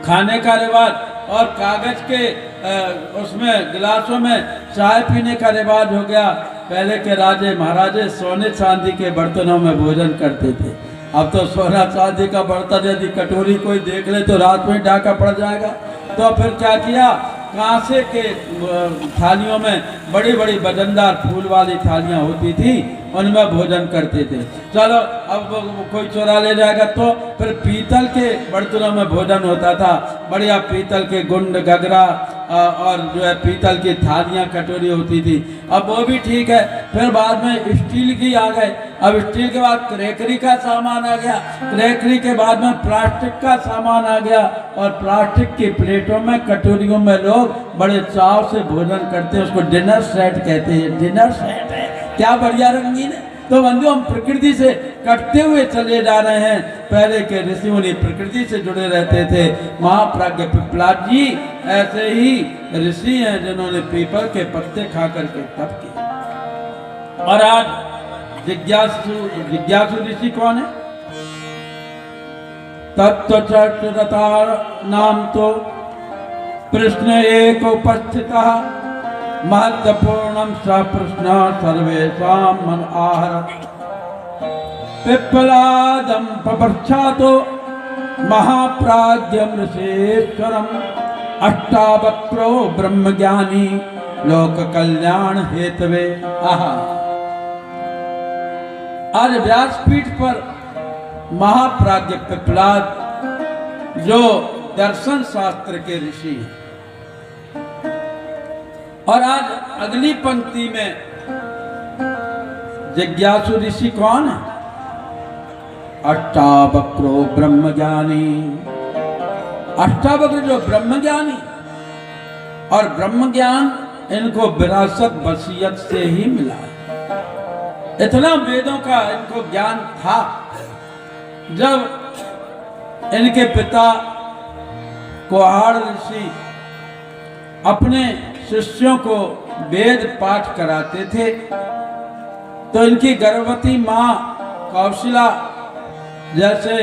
A: खाने का रिवाज, और कागज के उसमें गिलासों में चाय पीने का रिवाज हो गया। पहले के राजे महाराजे सोने चांदी के बर्तनों में भोजन करते थे। अब तो सोना चांदी का बर्तन यदि कटोरी कोई देख ले तो रात में डाका पड़ जाएगा। तो फिर क्या किया, कांसे के थालियों में बड़ी बड़ी वजनदार फूल वाली थालियां होती थी, उनमें भोजन करते थे। चलो अब कोई चोरा ले जाएगा तो फिर पीतल के बर्तनों में भोजन होता था। बढ़िया पीतल के गुंड, गगरा और जो है पीतल की थालियां कटोरी होती थी, अब वो भी ठीक है। फिर बाद में स्टील की आ गए, अब स्टील के बाद क्रैकरी का सामान आ गया, क्रैकरी के बाद में प्लास्टिक का सामान आ गया, और प्लास्टिक की प्लेटों में कटोरियों में लोग बड़े चाव से भोजन करते हैं, उसको डिनर सेट कहते हैं। डिनर सेट है, क्या बढ़िया रंगीन है। तो बंधु हम प्रकृति से कटते हुए चले जा रहे हैं। पहले के ऋषि मुनि प्रकृति से जुड़े रहते थे। महाप्राज्ञ पिपलाद जी ऐसे ही ऋषि हैं जिन्होंने पीपल के पत्ते खा करके तप किया। और आज जिज्ञासु ऋषि कौन है? तत्व चतुरतार नाम तो प्रश्न एक उपस्थिता महत्वपूर्णम स प्रश्न सर्वेषां मन आहरत्। पिप्पलादं पप्रच्छातो महाप्राज्ञं ऋषीश्वरम् अष्टावक्रो ब्रह्मज्ञानी लोक कल्याण हेतवे। आहा, आज व्यासपीठ पर महाप्राज्ञ पिप्पलाद जो दर्शन शास्त्र के ऋषि हैं, और आज अगली पंक्ति में जिज्ञासु ऋषि कौन है? अष्टावक्रो ब्रह्मज्ञानी। अष्टावक्र जो ब्रह्मज्ञानी, और ब्रह्मज्ञान इनको विरासत वसीयत से ही मिला है। इतना वेदों का इनको ज्ञान था। जब इनके पिता कुहाड़ ऋषि अपने शिष्यों को वेद पाठ कराते थे, तो इनकी गर्भवती माँ कौशला, जैसे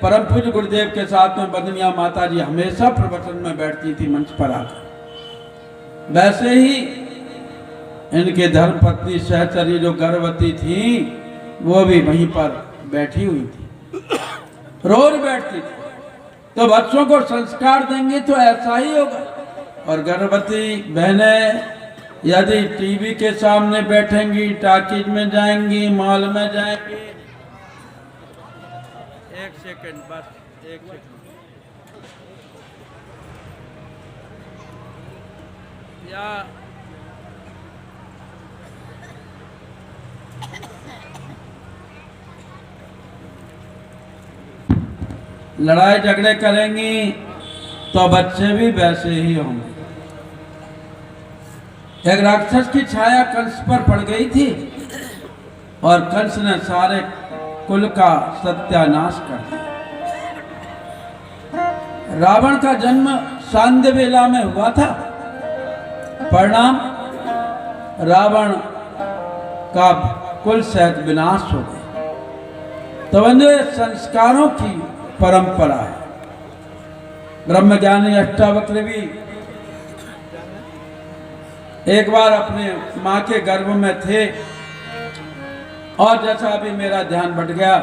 A: परम पूज्य गुरुदेव के साथ में बदनिया माता जी हमेशा प्रवचन में बैठती थी मंच पर आकर, वैसे ही इनके धर्मपत्नी सहचरी जो गर्भवती थी वो भी वहीं पर बैठी हुई थी, रोज बैठती थी। तो बच्चों को संस्कार देंगे तो ऐसा ही होगा। और गर्भवती बहनें यदि टीवी के सामने बैठेंगी, टाकीज में जाएंगी, मॉल में जाएंगी, एक सेकंड बस, एक सेकंड, या लड़ाई झगड़े करेंगी तो बच्चे भी वैसे ही होंगे। एक राक्षस की छाया कंस पर पड़ गई थी और कंस ने सारे कुल का सत्यानाश कर दिया। रावण का जन्म सांध्यवेला में हुआ था, परिणाम रावण का कुल सहित विनाश हो गया। तो बंधु, संस्कारों की परंपरा है। ब्रह्मज्ञानी अष्टावक्र भी एक बार अपने माँ के गर्भ में थे, और जैसा अभी मेरा ध्यान बढ़ गया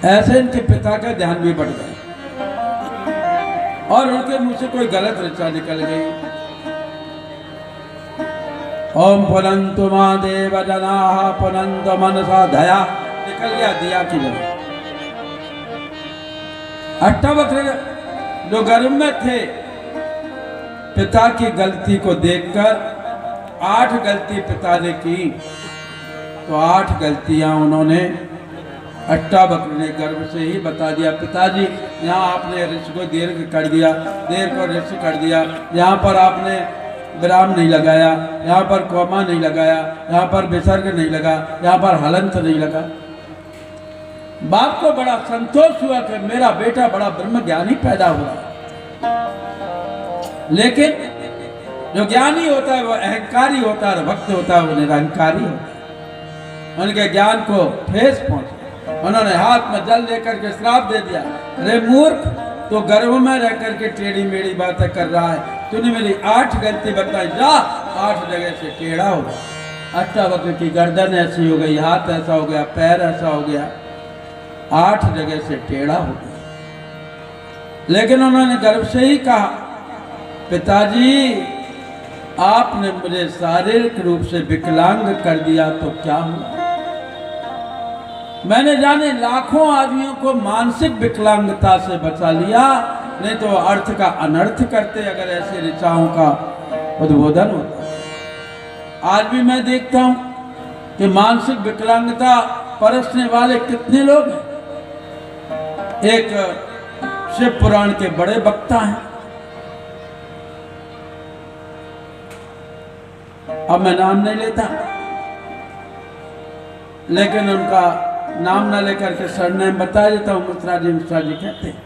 A: ऐसे इनके पिता का ध्यान भी बढ़ गया, और उनके मुंह से कोई गलत ऋचा निकल गई। ओम पुनंतु महादेव जनाः पुनंतु मनसा दया, निकल गया दिया की जगह। अष्टावक्र जो गर्भ में थे, पिता की गलती को देखकर 8 गलती पिता ने की, तो 8 गलतियां उन्होंने अष्टावक्र ने गर्भ से ही बता दिया। पिताजी, यहाँ आपने ऋषि को दीर्घ कर दिया, देर को ऋषि कर दिया, यहाँ पर आपने विराम नहीं लगाया, यहाँ पर कौमा नहीं लगाया, यहाँ पर विसर्ग नहीं लगा, यहाँ पर हलंत नहीं लगा। बाप को बड़ा संतोष हुआ कि मेरा बेटा बड़ा ब्रह्मज्ञानी पैदा हुआ। लेकिन जो ज्ञानी होता है वो अहंकारी होता है, भक्त होता है वो निरंकारी होता है। उनके ज्ञान को ठेस पहुंचा। उन्होंने हाथ में जल लेकर के श्राप दे दिया, रे मूर्ख, तो गर्भ में रह करके टेढ़ी मेढ़ी बातें कर रहा है, तूने मेरी 8 गलती बताई, जा 8 जगह से टेढ़ा हो गया। अष्टावक्र की गर्दन ऐसी हो गई, हाथ ऐसा हो गया, पैर ऐसा हो गया, 8 जगह से टेढ़ा हो गया। लेकिन उन्होंने गर्भ से ही कहा, पिताजी आपने मुझे शारीरिक रूप से विकलांग कर दिया तो क्या हुआ? मैंने जाने लाखों आदमियों को मानसिक विकलांगता से बचा लिया, नहीं तो अर्थ का अनर्थ करते अगर ऐसे ऋचाओं का उद्बोधन होता। आज भी मैं देखता हूं कि मानसिक विकलांगता परसने वाले कितने लोग हैं। एक शिव पुराण के बड़े वक्ता हैं, अब मैं नाम नहीं लेता, लेकिन उनका नाम न लेकर के सरनेम बता देता हूं। मिश्रा जी कहते हैं।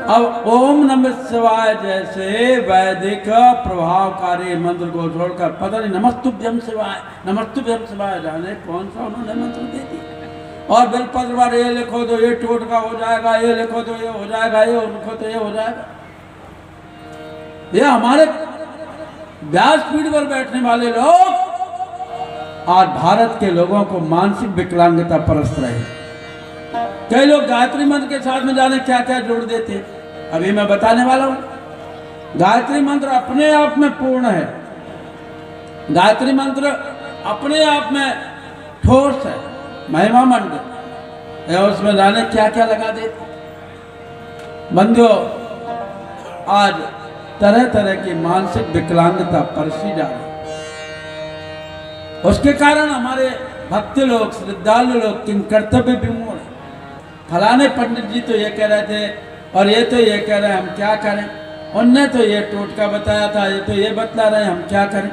A: अब ओम नमः शिवाय जैसे वैदिक प्रभावकारी मंत्र को छोड़कर पता नहीं नमस्तुभ्यम शिवाय जाने कौन सा उन्होंने मंत्र दे दिया। और बेलपत्र बार ये लिखो तो ये टोटका हो जाएगा, ये लिखो तो ये हो जाएगा, ये लिखो तो ये हो जाएगा। ये हमारे व्यासपीठ पर बैठने वाले लोग आज भारत के लोगों को मानसिक विकलांगता परस्त रहे। कई लोग गायत्री मंत्र के साथ में जाने क्या क्या जोड़ देते हैं, अभी मैं बताने वाला हूं। गायत्री मंत्र अपने आप में पूर्ण है, गायत्री मंत्र अपने आप में ठोस है, महिमा मंत्र है, उसमें जाने क्या क्या लगा देते। बंधुओं, आज तरह तरह की मानसिक विकलांगता परसी जा रही, उसके कारण हमारे भक्त लोग, श्रद्धालु लोग किन कर्तव्य विमूढ़ हैं। फलाने पंडित जी तो ये कह रहे थे और ये तो ये कह रहे हैं, हम क्या करें। उनने तो ये टोटका बताया था, ये तो ये बतला रहे हैं, हम क्या करें।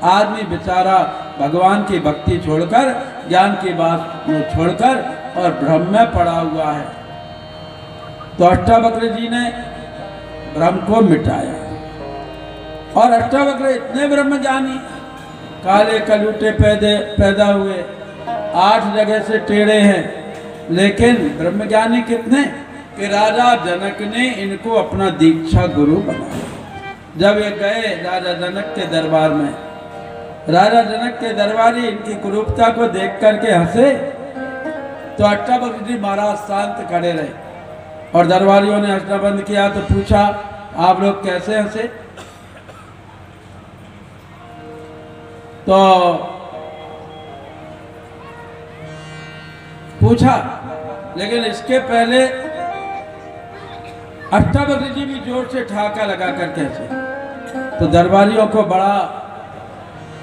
A: आदमी बेचारा भगवान की भक्ति छोड़कर, ज्ञान की बात छोड़कर और भ्रम में पड़ा हुआ है। तो अष्टावक्र जी ने भ्रम को मिटाया। और अष्टावक्र इतने ब्रह्मज्ञानी, काले कलूटे पैदा हुए, 8 जगह से टेढ़े हैं, लेकिन ब्रह्मज्ञानी कितने कि राजा जनक ने इनको अपना दीक्षा गुरु बनाया। जब ये गए राजा जनक के दरबार में, राजा जनक के दरबारी इनकी कुरूपता को देख करके हंसे, तो अष्टावक्र जी महाराज शांत खड़े रहे और दरबारियों ने हंसना बंद किया। तो पूछा, आप लोग कैसे हंसे। तो पूछा, लेकिन इसके पहले अष्टावक्र जी भी जोर से ठहाका लगा कर कैसे। तो दरबारियों को बड़ा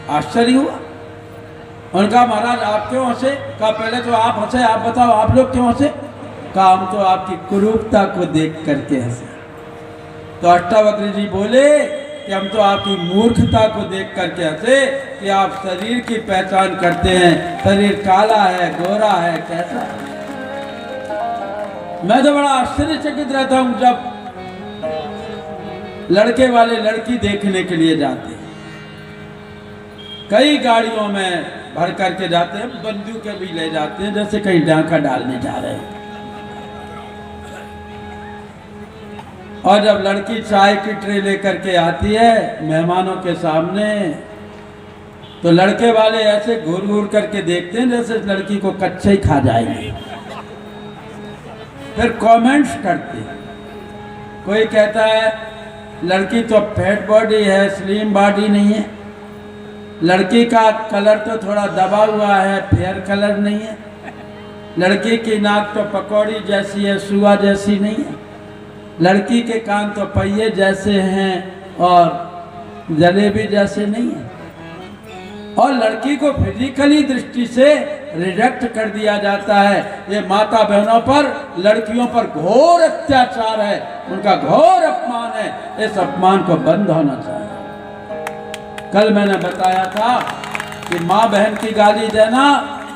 A: आश्चर्य हुआ। उनका महाराज आप क्यों हंसे। कहा पहले तो आप हंसे, आप बताओ आप लोग क्यों हंसे। कहा हम तो आपकी कुरूपता को देख करके हंसे। तो अष्टावक्र जी बोले कि हम तो आपकी मूर्खता को देख करके हंसे कि आप शरीर की पहचान करते हैं, शरीर काला है, गोरा है, कैसा है। मैं तो बड़ा आश्चर्यचकित रहता हूं जब लड़के वाले लड़की देखने के लिए जाते हैं, कई गाड़ियों में भर करके जाते हैं, बंदूक भी ले जाते हैं जैसे कहीं डाका डालने जा रहे हैं। और जब लड़की चाय की ट्रे लेकर के आती है मेहमानों के सामने, तो लड़के वाले ऐसे घूर घूर करके देखते हैं जैसे लड़की को कच्चे ही खा जाएंगे। फिर कमेंट्स करते हैं। कोई कहता है लड़की तो फैट बॉडी है, स्लिम बॉडी नहीं है। लड़की का कलर तो थोड़ा दबा हुआ है, फेयर कलर नहीं है। लड़की की नाक तो पकौड़ी जैसी है, सुआ जैसी नहीं है। लड़की के कान तो पहिए जैसे हैं और जलेबी जैसे नहीं है। और लड़की को फिजिकली दृष्टि से रिजेक्ट कर दिया जाता है। ये माता बहनों पर, लड़कियों पर घोर अत्याचार है, उनका घोर अपमान है। इस अपमान को बंद होना चाहिए। कल मैंने बताया था कि माँ बहन की गाली देना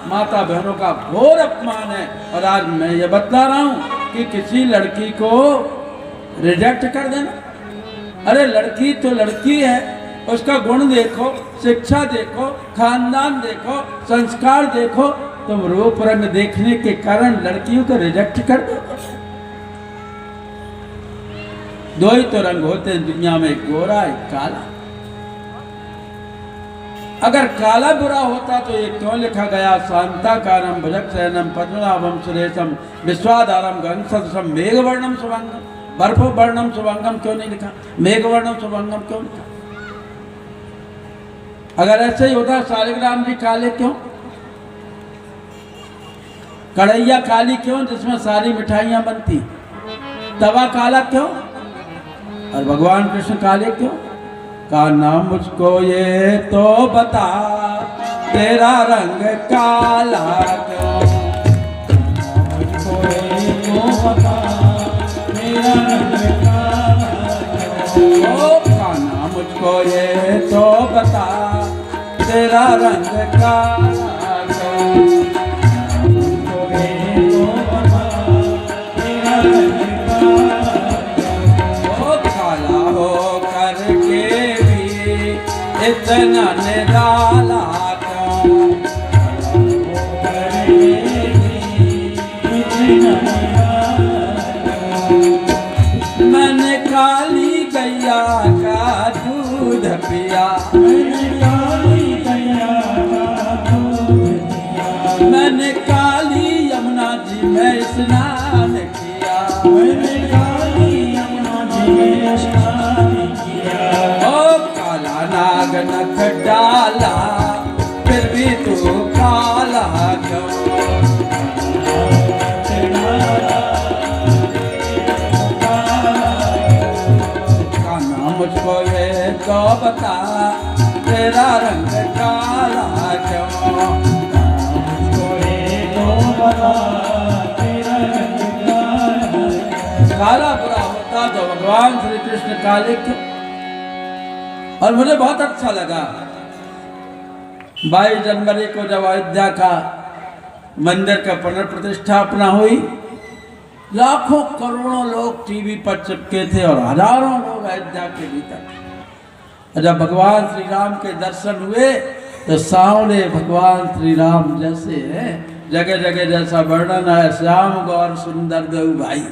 A: माता बहनों का घोर अपमान है। और आज मैं ये बतला रहा हूँ कि किसी लड़की को रिजेक्ट कर देना। अरे लड़की तो लड़की है, उसका गुण देखो, शिक्षा देखो, खानदान देखो, संस्कार देखो। तुम रूप रंग देखने के कारण लड़कियों को रिजेक्ट कर दो। दो ही तो रंग होते हैं दुनिया में, एक गोरा एक काला। अगर काला बुरा होता तो ये क्यों लिखा गया, शांताकारम भुजगशयनम पद्मनाभम सुरेशम विश्वाधारम गगनसदृशम मेघवर्णम शुभंगम। बर्फ वर्णम शुभंगम क्यों नहीं लिखा, मेघवर्णम शुभंगम क्यों लिखा। अगर ऐसे ही होता शालिग्राम जी काले क्यों, कढ़ैया काली क्यों जिसमें सारी मिठाइयां बनती। तवा काला क्यों और भगवान कृष्ण काले क्यों? कान्हा मुझको ये तो बता तेरा रंग काला क्यों?
B: मुझको ये तो बता तेरा रंग काला क्यों?
A: ओ कान्हा मुझको ये तो बता तेरा रंग काला क्यों?
B: मुझको ये तो बता तेरा रंग काला क्यों?
A: ओ काला हो करके भी इतना निराला क्यों? मैंने काली गैया का दूध पिया,
B: मैंने काली गैया का दूध पिया,
A: मैंने काली यमुना जी में स्नान किया,
B: मैंने काली यमुना जी में स्नान किया।
A: ओ काला नाग नख डाला फिर भी तू काला क्यों? कान्हा मुझको ये तो बता तेरा रंग काला क्यों?
B: मुझको ये तो बता तेरा रंग काला क्यों?
A: काला बुरा होता तो भगवान श्री कृष्ण काले क्यों? और मुझे बहुत अच्छा लगा 22 जनवरी को जब अयोध्या का मंदिर का पुनर्प्रतिष्ठापना हुई, लाखों करोड़ों लोग टीवी पर चिपके थे और हजारों लोग अयोध्या के भीतर। और जब भगवान श्री राम के दर्शन हुए तो सावले भगवान श्री राम जैसे हैं, जगह जगह जैसा वर्णन है, श्याम गौर सुंदर देव भाई,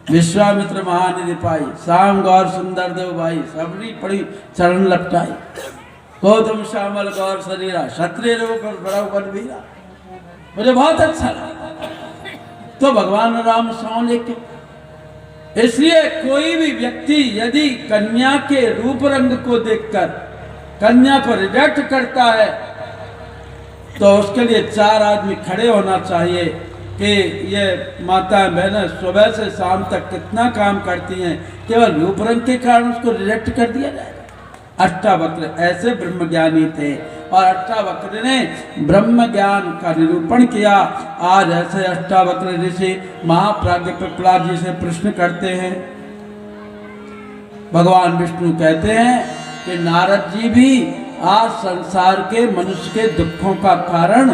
A: विश्वामित्र महानिधि पाई, श्याम गौर सुंदर देव भाई, सबरी पड़ी चरण लपटाई, गौतम श्यामल गौर शरीरा, क्षत्रिय रूप बड़ा बलवीरा। मुझे बहुत अच्छा लगा। तो भगवान राम सांवले के, इसलिए कोई भी व्यक्ति यदि कन्या के रूप रंग को देखकर कन्या को रिजेक्ट करता है तो उसके लिए 4 आदमी खड़े होना चाहिए कि ये माता बहनें सुबह से शाम तक कितना काम करती हैं, केवल रूप रंग के कारण उसको रिजेक्ट कर दिया जाएगा। अष्टावक्र ऐसे ब्रह्मज्ञानी थे और अष्टावक्र ने ब्रह्म ज्ञान का निरूपण किया। आज ऐसे अष्टावक्र ऋषि महाप्राज्ञ पिपलाद जी से प्रश्न करते हैं। भगवान विष्णु कहते हैं कि नारद जी भी आज संसार के मनुष्य के दुखों का कारण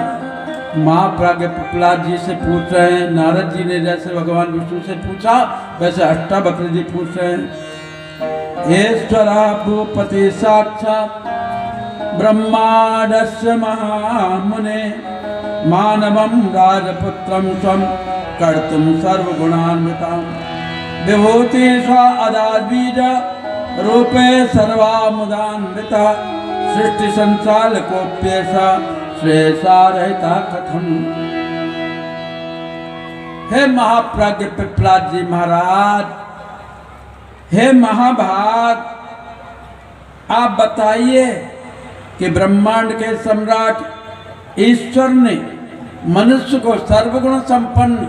A: महाप्राज्ञ पिपलाद जी से पूछ रहे हैं। नारद जी ने जैसे भगवान विष्णु से पूछा वैसे अष्टावक्र जी पूछ रहे हैं। ईश्वरा भूपति साक्षात् ब्रह्मांडस्य महामुने मानवं राजपुत्रं स्वं कर्तुं सर्वगुणान्वितं विभूति स्व अदाद्बीज रूपे सर्वामुदान्विता सृष्टि संसार कोप्येषा श्रेषा रहता कथम। हे महाप्राज्ञ पिपलाद जी महाराज, हे महाभाग, आप बताइए कि ब्रह्मांड के सम्राट ईश्वर ने मनुष्य को सर्वगुण संपन्न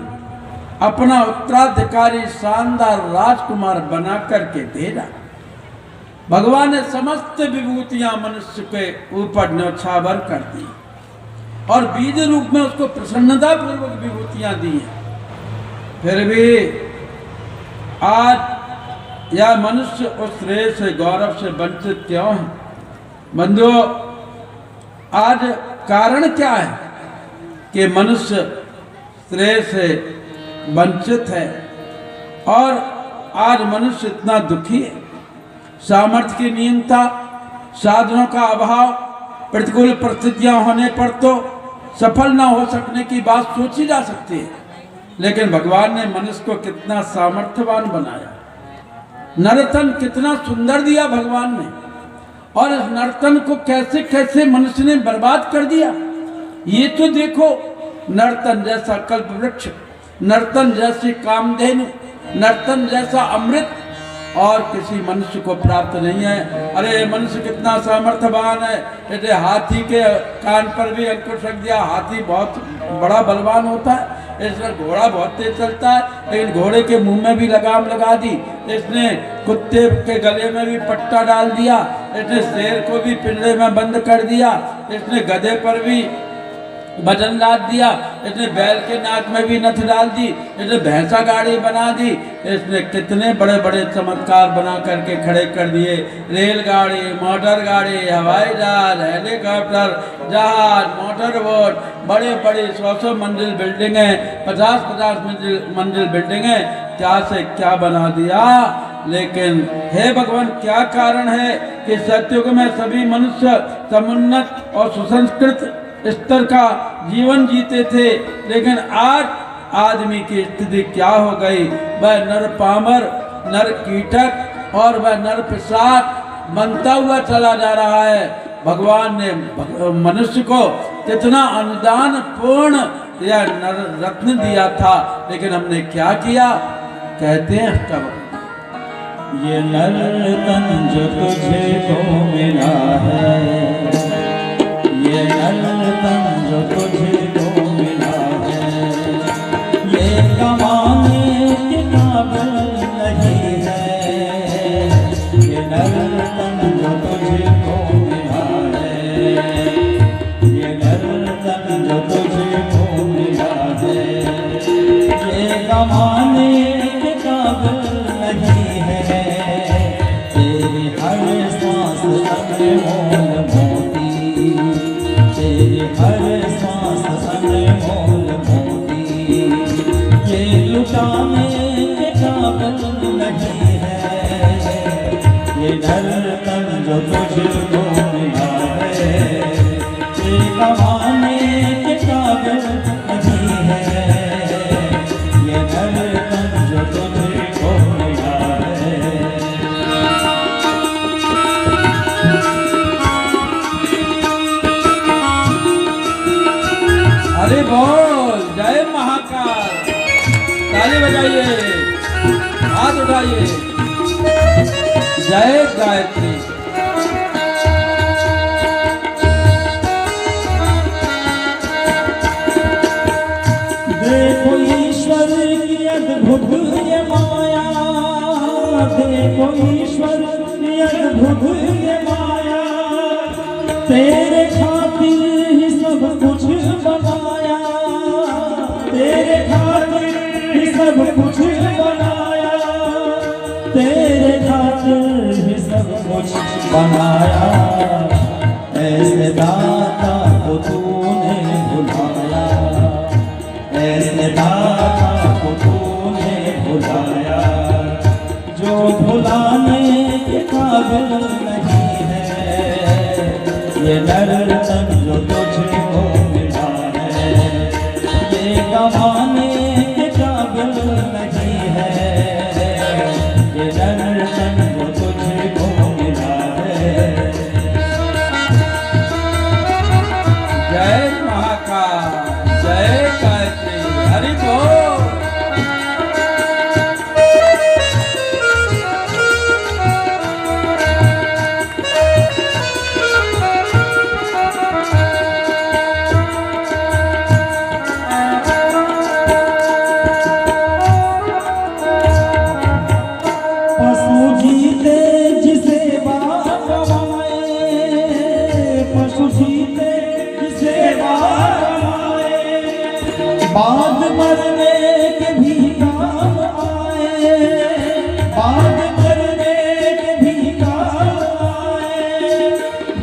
A: अपना उत्तराधिकारी शानदार राजकुमार बना करके भेजा। भगवान ने समस्त विभूतियां मनुष्य के ऊपर न्यौछावर कर दी और बीज रूप में उसको प्रसन्नता पूर्वक विभूतियां दी हैं। फिर भी आज यह मनुष्य उस श्रेय से गौरव से वंचित क्यों है? बंधुओं, आज कारण क्या है कि मनुष्य श्रेय से वंचित है और आज मनुष्य इतना दुखी है? सामर्थ्य की न्यूनता, साधनों का अभाव, प्रतिकूल परिस्थितियां होने पर तो सफल ना हो सकने की बात सोची जा सकती है, लेकिन भगवान ने मनुष्य को कितना सामर्थ्यवान बनाया। नर्तन कितना सुंदर दिया भगवान ने, और इस नर्तन को कैसे कैसे मनुष्य ने बर्बाद कर दिया। ये तो देखो, नर्तन जैसा कल्प वृक्ष, नर्तन जैसी कामधेनु, नर्तन जैसा अमृत और किसी मनुष्य को प्राप्त नहीं है। अरे मनुष्य कितना सामर्थ्यवान है, जैसे हाथी के कान पर भी अंकुश रख दिया, हाथी बहुत बड़ा बलवान होता है, इसने घोड़ा बहुत तेज चलता है, लेकिन घोड़े के मुंह में भी लगाम लगा दी, इसने कुत्ते के गले में भी पट्टा डाल दिया, इसने शेर को भी पिंजरे में बंद कर दिया, इसने गधे पर भी वजन लाद दिया, इसने बैल के नाक में भी नथ डाल दी, इसने भैंसा गाड़ी बना दी, इसने कितने बड़े बड़े चमत्कार बना करके खड़े कर दिए। रेलगाड़ी, मोटर गाड़ी, हवाई जहाज, हेलीकॉप्टर, जहाज, मोटर बोट, बड़े बड़े 100 मंजिल बिल्डिंगें, 50 मंजिल बिल्डिंगें, क्या से क्या बना दिया। लेकिन हे भगवान, क्या कारण है कि सतयुग में सभी मनुष्य समुन्नत और सुसंस्कृत स्तर का जीवन जीते थे, लेकिन आज आदमी की स्थिति क्या हो गई। वह नर पामर, नर कीटक और वह नर पिशाच बनता हुआ चला जा रहा है। भगवान ने मनुष्य को कितना अनुदान पूर्ण या नर रत्न दिया था, लेकिन हमने क्या किया। कहते हैं तब
B: ये नर तन जो तुझे को मिला है, ये नर तन जो तुझे को मिला है, ये कमाने के काबिल नहीं है। ये नर तन जो तुझे को मिला है, ये नर तन जो तुझे को मिला है, ये कमाने के काबिल नहीं है। तेरी हर सांस अनमोल मोती, तेरी हर सांस अनमोल मोती, ये लुटाने के काबिल नहीं है। ये नर तन जो तुझको मिला है, ये कमाने के काबिल नहीं है। ये नर तन जो तुझको मिला है।
A: अरे बोल जय महाकाल, ताली बजाइए, हाथ उठाइए, जय गायत्री।
B: देखो ईश्वर की अद्भुत ये माया, देखो ईश्वर की अद्भुत ये माया, तेरे खातिर ही सब कुछ बनाया, तेरे खातिर ही सब कुछ बनाया, तेरे खातिर ही सब कुछ बनाया। ऐसे दाता को तूने भुलाया, ऐसे दाता को तूने भुलाया, जो भुलाने के काबिल नहीं है। ये नर तन जो तुझको मिला है, ये कमाने के काबिल नहीं है। ये नर तन जो तुझको मिला है।
A: जय महाकाल, जय गायत्री, हरि बोल।
B: पशु जीते जिसे बाप कमाए, पशु जीते जिसे बाप कमाए, बाद मरने के भी काम आए, बाद मरने के भी काम आए,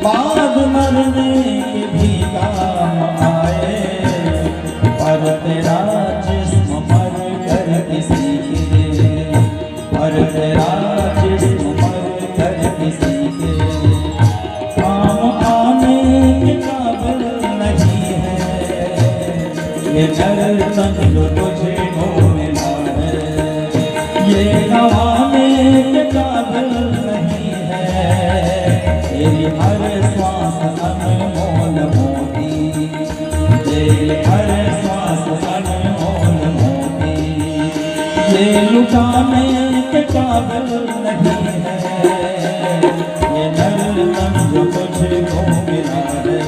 B: बाद मरने के भी काम आए। पर तेरा जिस्म मर कर किसी के, पर तेरा जिस्म मर कर किसी के काम आने के काबिल नहीं है। ये नर तन जो तुझे को मिला है, ये गंवाने के काबिल नहीं है। तेरी हर श्वास अनमोल मोती, तेरी हर श्वास अनमोल मोती, ये लुटाने के काबिल नहीं है। ये नर तन जो तुझको मिला है,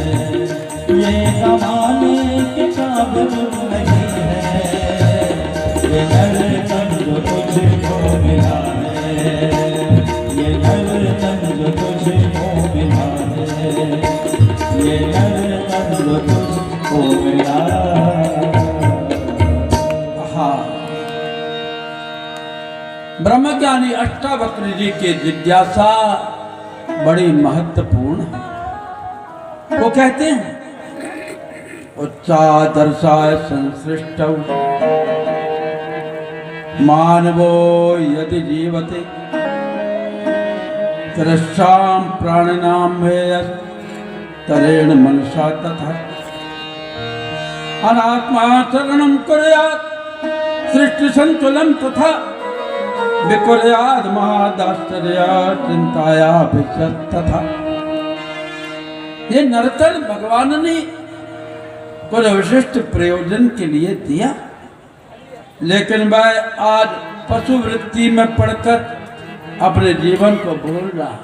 B: ये कमाने के काबिल नहीं है।
A: ब्रह्मज्ञानी अष्टावक्र जी की जिज्ञासा बड़ी महत्वपूर्ण है। वो कहते हैं उच्चादर्शाय संसृष्ट मानवो यदि जीवते तरस्याम प्राणिनाम तरेण मनसा तथा अनात्माचरणं कुर्यात् सृष्टि संतुलन तथा विकुर्यात् महादाश्चर्य चिंताया तथा। ये नर्तन भगवान ने कुछ विशिष्ट प्रयोजन के लिए दिया, लेकिन वह आज पशु वृत्ति में पढ़कर अपने जीवन को भूल रहा है।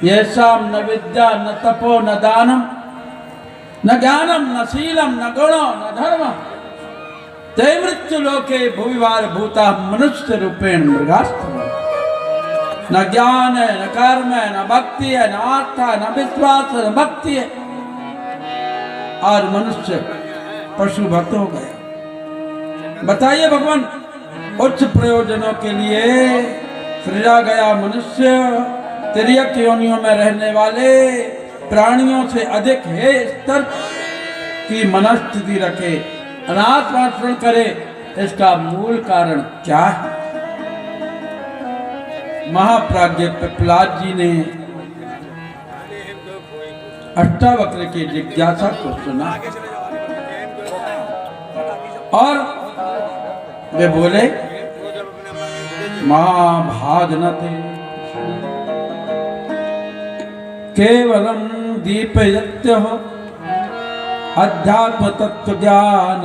A: ये शाम न विद्या न तपो न दानम न ज्ञानम न शीलम न गुणो न धर्म ते मृत्यु लोके भुविवार भूता मनुष्य रूपेण मृगास्त्र। न ज्ञान है न कर्म है न भक्ति है न आस्था है न विश्वास है न भक्ति है, और मनुष्य पशु भक्त हो गया। बताइए भगवान, उच्च प्रयोजनों के लिए सृजा गया मनुष्य तिर्यक योनियों में रहने वाले प्राणियों से अधिक है स्तर की मनस्थिति रखे, अनाथ आचरण करे, इसका मूल कारण क्या है? महाप्राज्ञ पिपलाद जी ने अष्टावक्र की जिज्ञासा को सुना और वे बोले महाभागनते केवलम दीपयत्य अध्यात्म तत्व ज्ञान